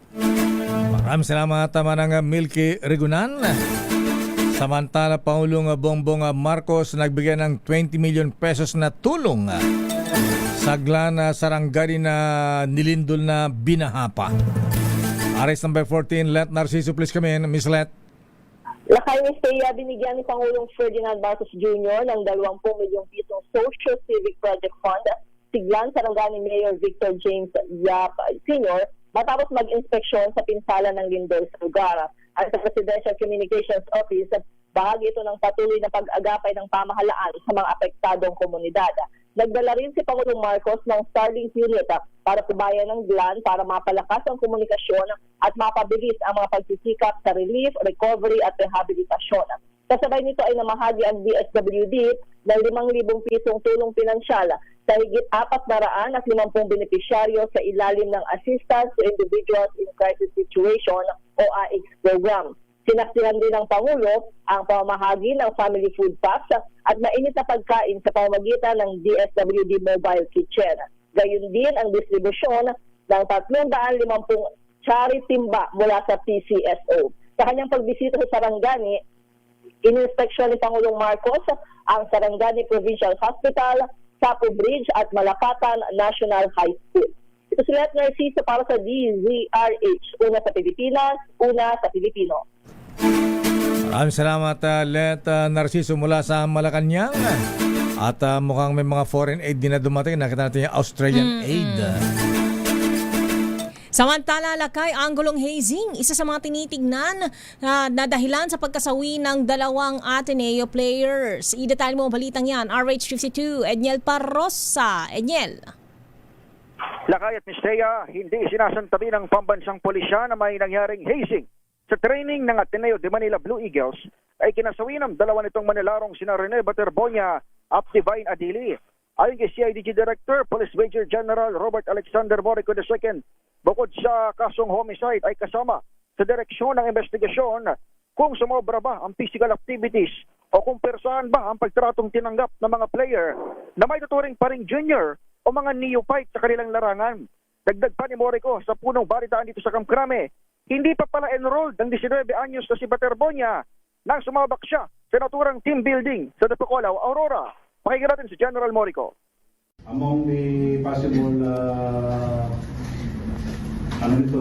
Maraming salamat ng Milky Reganan. Samantala, Pangulong Bongbong Marcos nagbigay ng 20 million pesos na tulong sa Glan Sarangani na nilindol na binahapa. Arrest number 14, Let Narciso, please come in. Miss Let. Lakay ni Steya, binigyan ni Pangulong Ferdinand Marcos Jr. ng 20 milyong pisong Social Civic Project Fund siglan Sarangani Mayor Victor James Yap Sr. matapos mag-inspeksyon sa pinsala ng lindol sa lugar. At sa Presidential Communications Office, bahagi ito ng patuloy na pag-agapay ng pamahalaan sa mga apektadong komunidad. Nagdala rin si Pangulong Marcos ng Starlink unit para tubayan ng GLAN para mapalakas ang komunikasyon at mapabilis ang mga pagsisikap sa relief, recovery at rehabilitasyon. Kasabay nito ay namahagi ang DSWD ng 5,000 pisong tulong pinansyal sa higit 450 benepisyaryo sa ilalim ng Assistance to Individuals in Crisis Situation o AIC program. Sinaksihan din ng Pangulo ang pamamahagi ng family food packs at mainit na pagkain sa pamamagitan ng DSWD Mobile Kitchen. Gayun din ang distribusyon ng 350 charity timba mula sa PCSO. Sa kanyang pagbisita sa Sarangani, ininspeksyon ni Pangulong Marcos ang Sarangani Provincial Hospital, Sapo Bridge at Malapatan National High School. Ito si Let Narciso para sa DZRH. Una sa Pilipinas, una sa Pilipino. Maraming salamat, Let Narciso mula sa Malacanang. At mukhang may mga foreign aid din na dumating. Nakita natin yung Australian aid. Samantala, Lakay, anggulong hazing, isa sa mga tinitignan na dahilan sa pagkasawi ng 2 Ateneo players. I-detalye mo ang balitang yan. RH52, Edniel Parrosa. Edniel. Lakay at Mistea, hindi sinasantabi ng pambansang pulisya na may nangyaring hazing. Sa training ng Ateneo de Manila Blue Eagles ay kinasawi ng 2 nitong Manilarong sina Rene Baterbonia at Divine Adili. Ayon kay CIDG Director, Police Major General Robert Alexander Morico II, bukod sa kasong homicide ay kasama sa direksyon ng investigasyon kung sumobra ba ang physical activities o kung persaan ba ang pagtratong tinanggap ng mga player na may tuturing pa ring junior o mga neophyte sa kanilang larangan. Dagdag pa ni Morico sa punong balitaan dito sa Kamkrame, hindi pa pala enrolled ang 19 anyos na si Baterbonia nang sumabak siya sa naturang team building sa Dapocolaw, Aurora. Pakinggan natin si General Morico. Among the possible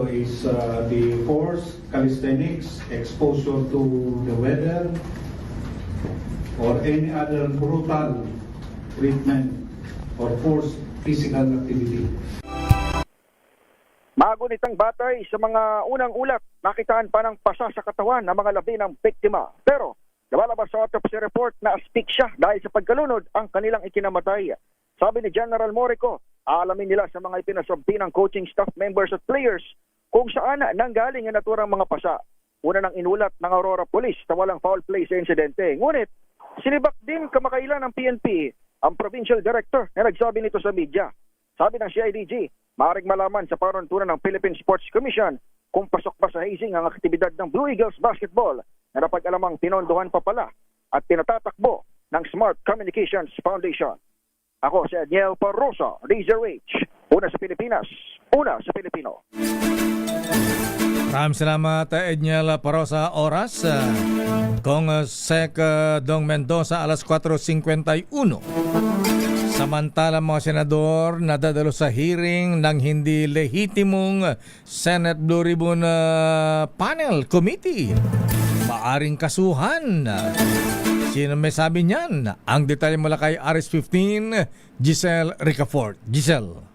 is the force, calisthenics, exposure to the weather, or any other brutal treatment or forced physical activity. Magunitang batay sa mga unang ulat, nakitaan pa ng pasa sa katawan ng mga labi ng biktima. Pero nabalabas sa autopsy report na asphyxia dahil sa pagkalunod ang kanilang ikinamatay. Sabi ni General Morico, aalamin nila sa mga ipinasabti ng coaching staff members at players kung saan nanggaling ang naturang mga pasa. Una nang inulat ng Aurora Police na walang foul play sa insidente. Ngunit, sinibak din kamakailan ng PNP ang provincial director na nagsabi nito sa media. Sabi ng CIDG, maaaring malaman sa panuntunan ng Philippine Sports Commission kung pasok pa sa hazing ang aktibidad ng Blue Eagles Basketball na napag-alamang pinondohan pa pala at pinatatakbo ng Smart Communications Foundation. Ako si Edniel Parrosa, DZRH. Una sa Pilipinas, una sa Pilipino. Maraming salamat, Edniel Parrosa. Oras, Kong Sec Dong Mendoza, alas 4:51. Samantala mga senador nadadalo sa hearing ng hindi lehitimong Senate Blue Ribbon Panel Committee. Maaring kasuhan. Sino may sabi niyan? Ang detalye mula kay RS15, Giselle Ricafort. Giselle.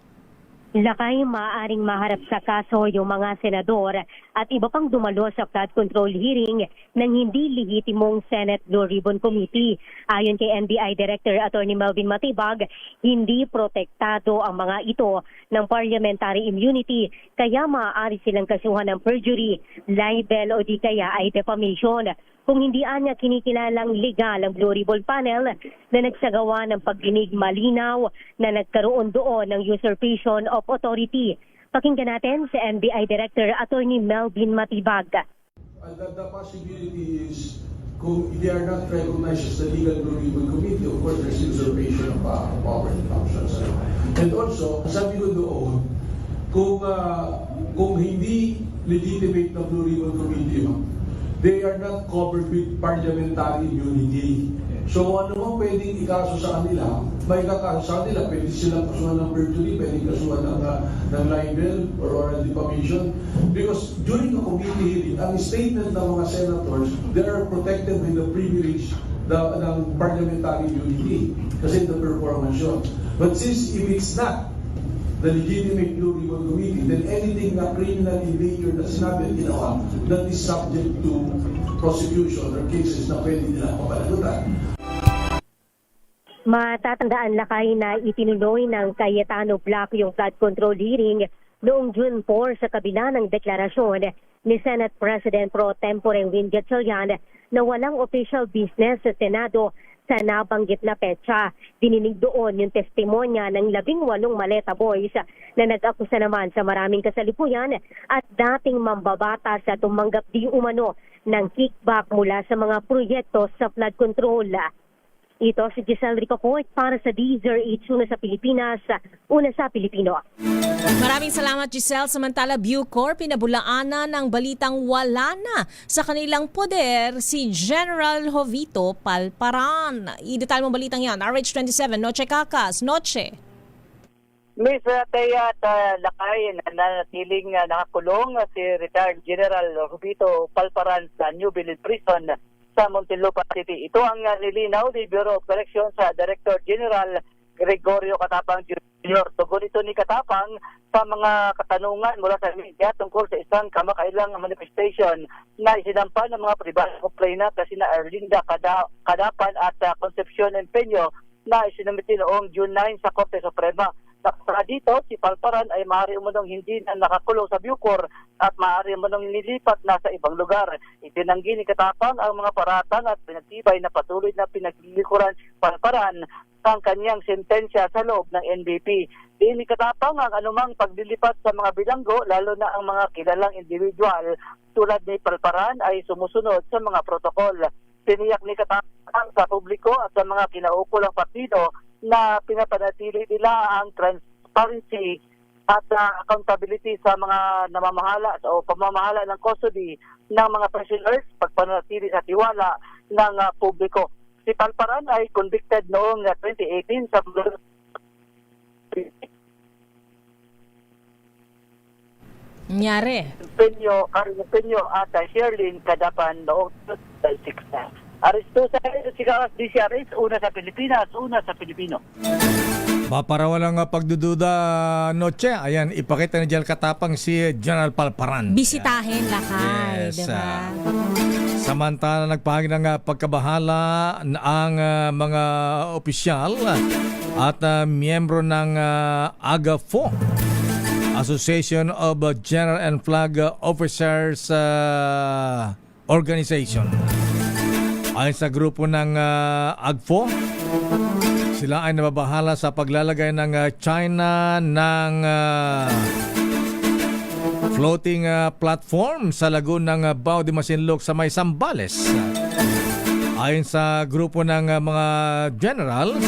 Lakay, maaaring maharap sa kaso yung mga senador at iba pang dumalo sa flood control hearing ng hindi lehitimong Senate Blue Ribbon Committee. Ayon kay NBI Director Attorney Melvin Matibag, hindi protektado ang mga ito ng parliamentary immunity kaya maaari silang kasuhan ng perjury, libel o di kaya ay defamation. Kung hindi anya kinikilalang legal ang Blue Ribbon Panel na nagsagawa ng pagdinig malinaw na nagkaroon doon ng usurpation of authority. Pakinggan natin si NBI Director Attorney Melvin Matibag. The possibility is kung they are not recognized as the legal Blue Ribbon Committee, of course there's usurpation of power and functions. And also, sabi ko doon, kung hindi legitimate na Blue Ribbon Committee, they are not covered with parliamentary immunity. So ano mo pwedeng ikaso sa kanila, may kakaso sa kanila, pwede silang kasuhan ng perjury, pwede kasuhan ng libel or defamation. Because during the committee hearing, ang statement ng mga senators, they are protected with the privilege ng parliamentary immunity kasi the performance yun. But since if it's not the legitimate Blue Ribbon Committee, then anything na criminal in nature na sinabi at ginawa, that is subject to prosecution or cases na pwede nila papalagutan. Matatandaan lakay na itinuloy ng Cayetano Black yung flood control hearing noong June 4 sa kabila ng deklarasyon ni Senate President Pro Tempore Win Gatchalian na walang official business sa Senado sa nabanggit na petsa. Dininig doon yung testimonya ng 18 maleta boys na nag-akusa naman sa maraming kasalipuyan at dating mambabatas sa tumanggap di umano ng kickback mula sa mga proyekto sa flood control. Ito si Giselle Ricocoit para sa DZRH, una sa Pilipinas, una sa Pilipino. Maraming salamat, Giselle. Samantala, Bucor, pinabulaanan ng balitang wala na sa kanilang poder si General Jovito Palparan. I-detalye mo balitang yan. RH27, Noche Cacas. Noche. Miss Thea at Lakay, nanatiling nakakulong si retired General Jovito Palparan sa New Bilid Prison sa Muntinlupa City. Ito ang nilinaw ni Bureau of Corrections sa Director General Gregorio Katapang Jr. Tugon ito ni Katapang sa mga katanungan mula sa media tungkol sa isang kamakailang manifestation na isinampa ng mga pribadong complainant kasi na Erlinda Kadapan at Concepcion Empeño na isinamiti noong June 9 sa Korte Suprema. Sa dito, si Palparan ay maaari umunong hindi na nakakulong sa Bucor at maaari umunong nilipat na sa ibang lugar. Itinanggi ni Katapang ang mga paratan at pinagtibay na patuloy na pinaglilikuran Palparan ang kanyang sentensya sa loob ng NBP. Di ni Katapang ang anumang paglilipat sa mga bilanggo, lalo na ang mga kilalang individual tulad ni Palparan ay sumusunod sa mga protokol. Tiniyak ni Katapang sa publiko at sa mga kinaukulang partido na pinapanatili nila ang transparency at accountability sa mga namamahala o pamamahala ng custody ng mga prisoners, pagpanatili sa tiwala ng publiko. Si Palparan ay convicted noong 2018 sa Nyari. Empeño at Sherlyn Kadapan noong 2006. Aristo sa DCRS, una sa Pilipinas, una sa Pilipino. Para walang pagdududa, Noche, ayan, ipakita ni General Katapang si General Palparan. Bisitahin, Lakay, yes, diba? Samantala, nagpahagi ng pagkabahala ang mga opisyal at miyembro ng AGAFO, Association of General and Flag Officers Organization. Ayon sa grupo ng AGFO, sila ay nababahala sa paglalagay ng China ng floating platform sa lagoon ng Bao de Masinloc sa may Zambales. Ayon sa grupo ng mga generals,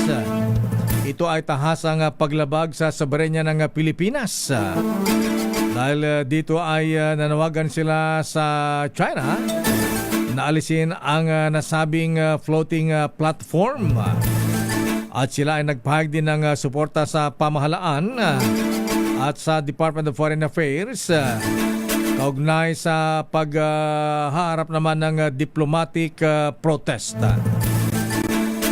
ito ay tahasang paglabag sa soberenya ng Pilipinas. Dahil dito ay nanawagan sila sa China na alisin ang nasabing floating platform. At sila ay nagpahayag din ng suporta sa pamahalaan at sa Department of Foreign Affairs kaugnay sa paghaharap naman ng diplomatic protest.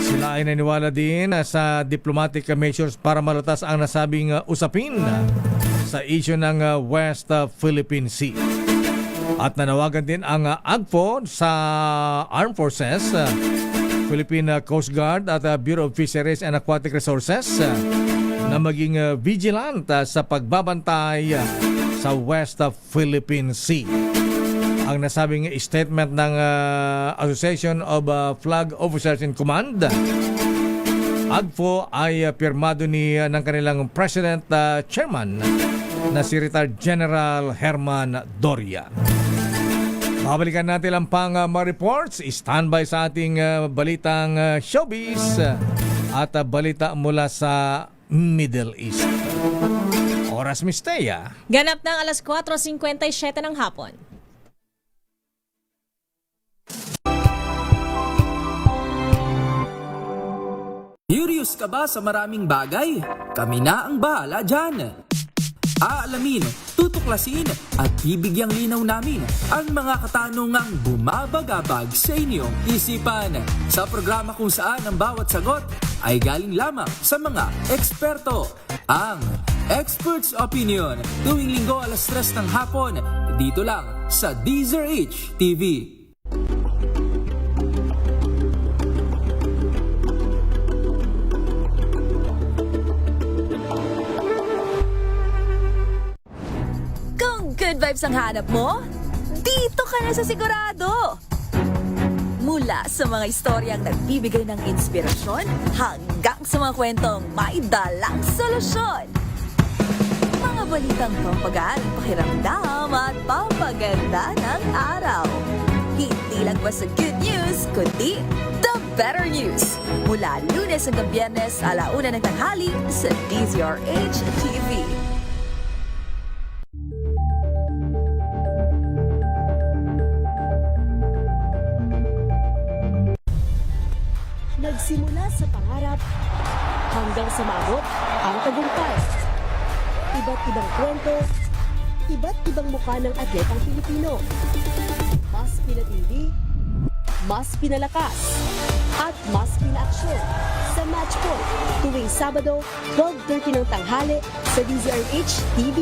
Sila ay naniwala din sa diplomatic measures para malutas ang nasabing usapin sa issue ng West Philippine Sea. At nanawagan din ang AGFO sa Armed Forces, Philippine Coast Guard at Bureau of Fisheries and Aquatic Resources na maging vigilant sa pagbabantay sa West Philippine Sea. Ang nasabing statement ng Association of Flag Officers in Command, AGFO, ay pirmado ng kanilang President Chairman na si retired General Herman Doria. Babalikan natin ang pang mga reports. Standby sa ating balitang showbiz at balita mula sa Middle East. Oras, Miss Thea. Ganap ng alas 4:57 ng hapon. Curious ka ba sa maraming bagay? Kami na ang bahala dyan. Aalamin, tutuklasin at bibigyang linaw namin ang mga katanungang bumabagabag sa inyong isipan. Sa programa kung saan ang bawat sagot ay galing lamang sa mga eksperto. Ang Expert's Opinion, tuwing linggo 3:00 ng hapon, dito lang sa DZRH TV. Kung good vibes ang hanap mo, dito ka na sa sigurado. Mula sa mga istoryang nagbibigay ng inspirasyon hanggang sa mga kwentong may dalang solusyon. Mga balitang pampagaan, pakiramdam at pampaganda ng araw. Hindi lang ba sa good news, kundi the better news. Mula Lunes hanggang Biyernes, 1:00 ng tanghali sa DZRH TV. Nagsimula sa pangarap hanggang sa maabot ang tagumpay. Iba't ibang kwento, iba't ibang mukha ng atletang Pilipino. Mas pinatindi, mas pinalakas, at mas pinaaksyon sa Match Point tuwing Sabado, 12:30 ng tanghali sa DZRH TV.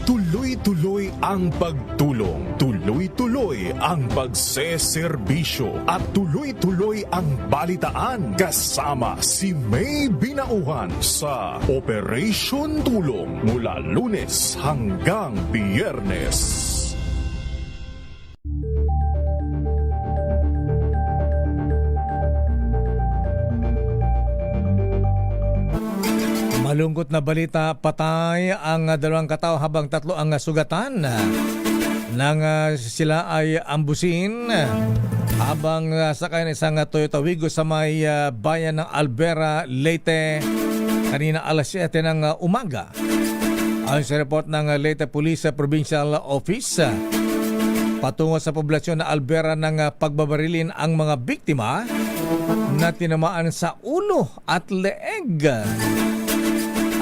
Tuloy-tuloy ang pagtulong, tuloy-tuloy ang pagseserbisyo, at tuloy-tuloy ang balitaan kasama si May Binauhan sa Operation Tulong mula Lunes hanggang Biyernes. Malungkot na balita, patay ang 2 katao habang 3 ang sugatan nang sila ay ambusin habang sakay ng isang Toyota Wigo sa may bayan ng Albera, Leyte kanina 7:00 ng umaga. Ayon sa report ng Leyte Police Provincial Office, patungo sa poblasyon na Albera ng pagbabarilin ang mga biktima na tinamaan sa ulo at leeg.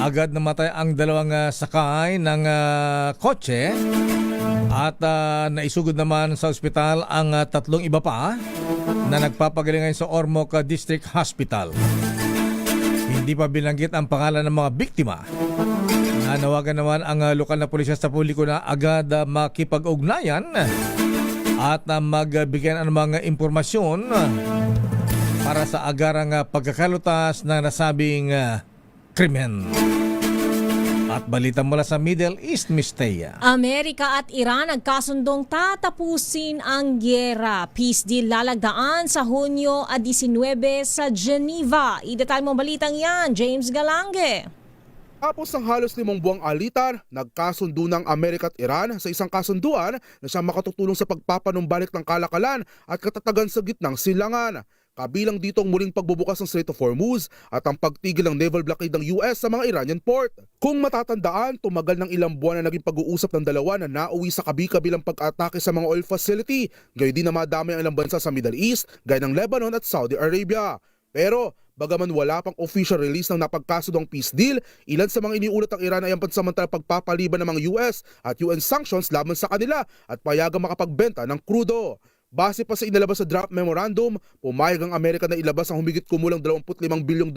Agad namatay ang 2 sakay ng kotse at naisugod naman sa ospital ang 3 iba pa na nagpapagaling ngayon sa Ormoc District Hospital. Hindi pa binanggit ang pangalan ng mga biktima. Nanawagan naman ang lokal na pulisya sa publiko na agad makipag-ugnayan at magbigyan ng mga impormasyon para sa agarang pagkakalutas ng nasabing krimen. At balita mula sa Middle East, Miss Thea. Amerika at Iran nagkasundong tatapusin ang gyera. Peace deal lalagdaan sa Hunyo 19 sa Geneva. Idetalye mo balitang yan, James Galange. Tapos ng halos 5 buwang alitan, nagkasundo ng Amerika at Iran sa isang kasunduan na siyang makatutulong sa pagpapanumbalik ng kalakalan at katatagan sa gitnang silangan. Kabilang dito ang muling pagbubukas ng Strait of Hormuz at ang pagtigil ng naval blockade ng US sa mga Iranian port. Kung matatandaan, tumagal ng ilang buwan na naging pag-uusap ng dalawa na nauwi sa kabi-kabilang pag-atake sa mga oil facility. Gayon din na madamay ang ilang bansa sa Middle East, gaya ng Lebanon at Saudi Arabia. Pero bagaman wala pang official release ng napagkasundong peace deal, ilan sa mga iniulat ng Iran ay ang pansamantalang pagpapaliban ng mga US at UN sanctions laban sa kanila at payagang makapagbenta ng krudo. Base pa sa inilabas sa draft memorandum, pumayag ang Amerika na ilabas ang humigit kumulang $25 bilyong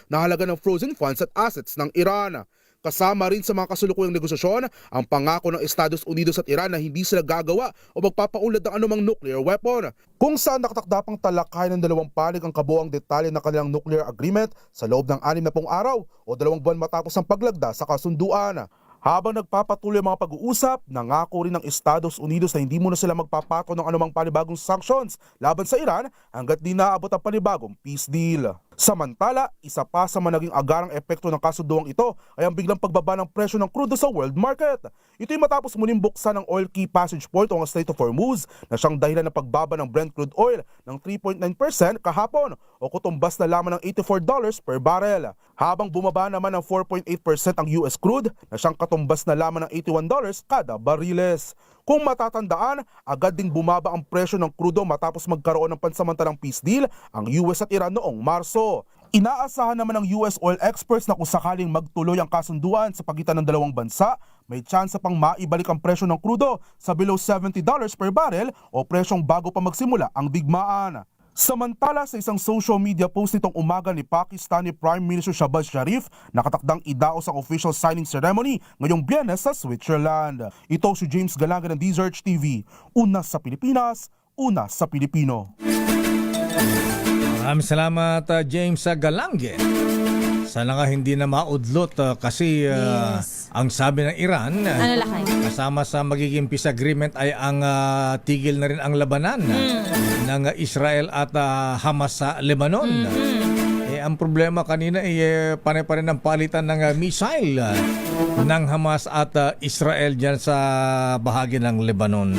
na halaga ng frozen funds at assets ng Iran. Kasama rin sa mga kasulukuyang negosasyon ang pangako ng Estados Unidos at Iran na hindi sila gagawa o magpapaunlad ng anumang nuclear weapon. Kung saan nakatakda pang talakay ng 2 panig ang kabuoang detalye ng kanilang nuclear agreement sa loob ng 60 araw o 2 buwan matapos ang paglagda sa kasunduan. Habang nagpapatuloy ang mga pag-uusap, nangako rin ng Estados Unidos na hindi muna sila magpapato ng anumang panibagong sanctions laban sa Iran hanggat di naabot ang panibagong peace deal. Samantala, isa pa sa naging agarang epekto ng kasunduang ito ay ang biglang pagbaba ng presyo ng krudo sa world market. Ito'y matapos muling buksan ng Oil Key Passage Port o ang Strait of Hormuz na siyang dahilan ng pagbaba ng Brent crude oil ng 3.9% kahapon o kutumbas na lamang ng $84 per barrel. Habang bumaba naman ng 4.8% ang US crude na siyang katumbas na lamang ng $81 kada bariles. Kung matatandaan, agad ding bumaba ang presyo ng krudo matapos magkaroon ng pansamantalang peace deal ang US at Iran noong Marso. Inaasahan naman ng US oil experts na kung sakaling magtuloy ang kasunduan sa pagitan ng dalawang bansa, may tsansa pang maibalik ang presyo ng krudo sa below $70 per barrel o presyong bago pa magsimula ang digmaan. Samantala, sa isang social media post nitong umaga ni Pakistani Prime Minister Shahbaz Sharif, nakatakdang idaos ang official signing ceremony ngayong Biyernes sa Switzerland. Ito si James Galanga ng DZRH TV. Una sa Pilipinas, una sa Pilipino. Maraming salamat James Galange. Sana nga hindi na maudlot kasi ang sabi ng Iran, Ano lakay? kasama sa magiging peace agreement ay ang tigil na rin ang labanan ng Israel at Hamas sa Lebanon. Ang problema kanina ay panay pa rin ang palitan ng missile ng Hamas at Israel dyan sa bahagi ng Lebanon.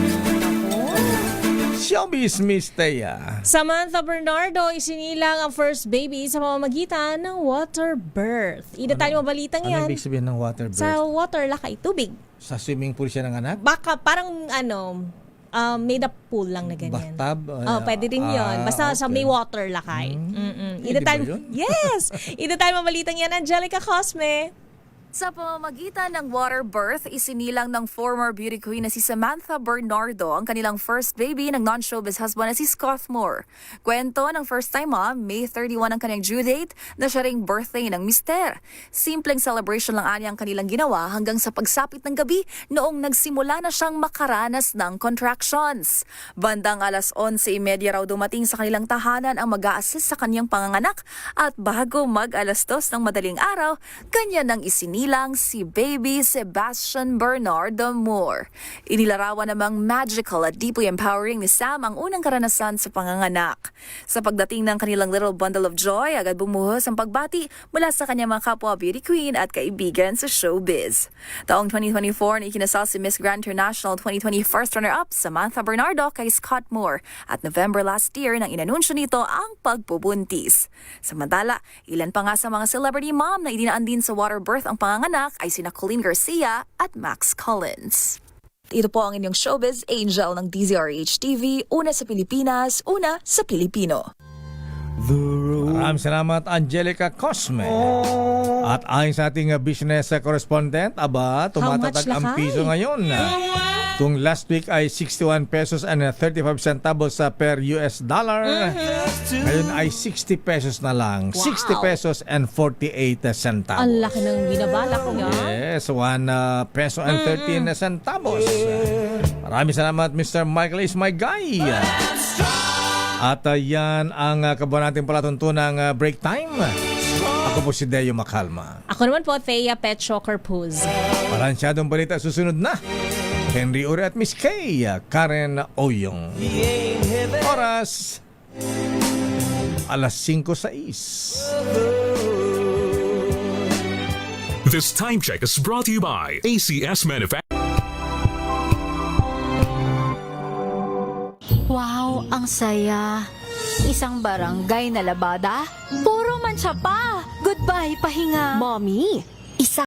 Showbiz Miss Thea. Samantha Bernardo isinilang ang first baby sa pamamagitan ng water birth. Idetalye mo balitang yan. Ano ibig sabihin ng water birth? Sa water lakay, tubig. Sa swimming pool siya ng anak? Baka parang made up pool lang na ganyan. Bathtub? Pwede rin yun. Basta sa may water lakay. Pwede ba yun? Yes! Idetalye mo balitang yan, Angelica Cosme. Sa pamamagitan ng water birth, isinilang ng former beauty queen na si Samantha Bernardo ang kanilang first baby ng non-showbiz husband na si Scott Moore. Kwento ng first-time mom, May 31 ang kanyang due date na siya ring birthday ng mister. Simpleng celebration lang anya ang kanilang ginawa hanggang sa pagsapit ng gabi noong nagsimula na siyang makaranas ng contractions. Bandang alas 11:30 raw dumating sa kanilang tahanan ang mag-a-assist sa kanyang panganganak at bago mag-alas 2 ng madaling araw, kanya nang isinilang si baby Sebastian Bernardo Moore. Inilarawan namang magical at deeply empowering ni Sam ang unang karanasan sa panganganak. Sa pagdating ng kanilang little bundle of joy, agad bumuhos ang pagbati mula sa kanyang mga kapwa beauty queen at kaibigan sa showbiz. Taong 2024 na ikinasal si Miss Grand International 2020 first runner-up Samantha Bernardo kay Scott Moore at November last year nang inanunsyo nito ang pagpubuntis. Samantala, ilan pa nga sa mga celebrity mom na idinaan din sa water birth ang panganganak ay sina Colleen Garcia at Max Collins. Ito po ang inyong showbiz angel ng DZRH TV, una sa Pilipinas, una sa Pilipino. Maraming salamat Angelica Cosme. At ayon sa ating business correspondent, tumatatag ang piso ngayon. Kung last week ay 61 pesos and 35 centavos per US dollar, ngayon ay 60 pesos na lang. Wow. 60 pesos and 48 centavos. Ang laki ng binabalak niya. Yes, 1 peso and 13 centavos. Maraming salamat Mr. Michael is my guy. At yan ang kabuuan natin palatuntunang break time. Ako po si Deo Macalma. Ako naman po, Thea Pet Shocker Pose. Balansyadong balita susunod na. Henry Uri at Miss Kay, Karen Oyong. Oras, alas 5:06. This time check is brought to you by ACS Manufacturing. Wow, ang saya. Isang barangay na labada, puro mansa pa. Goodbye, pahinga. Mommy, Isa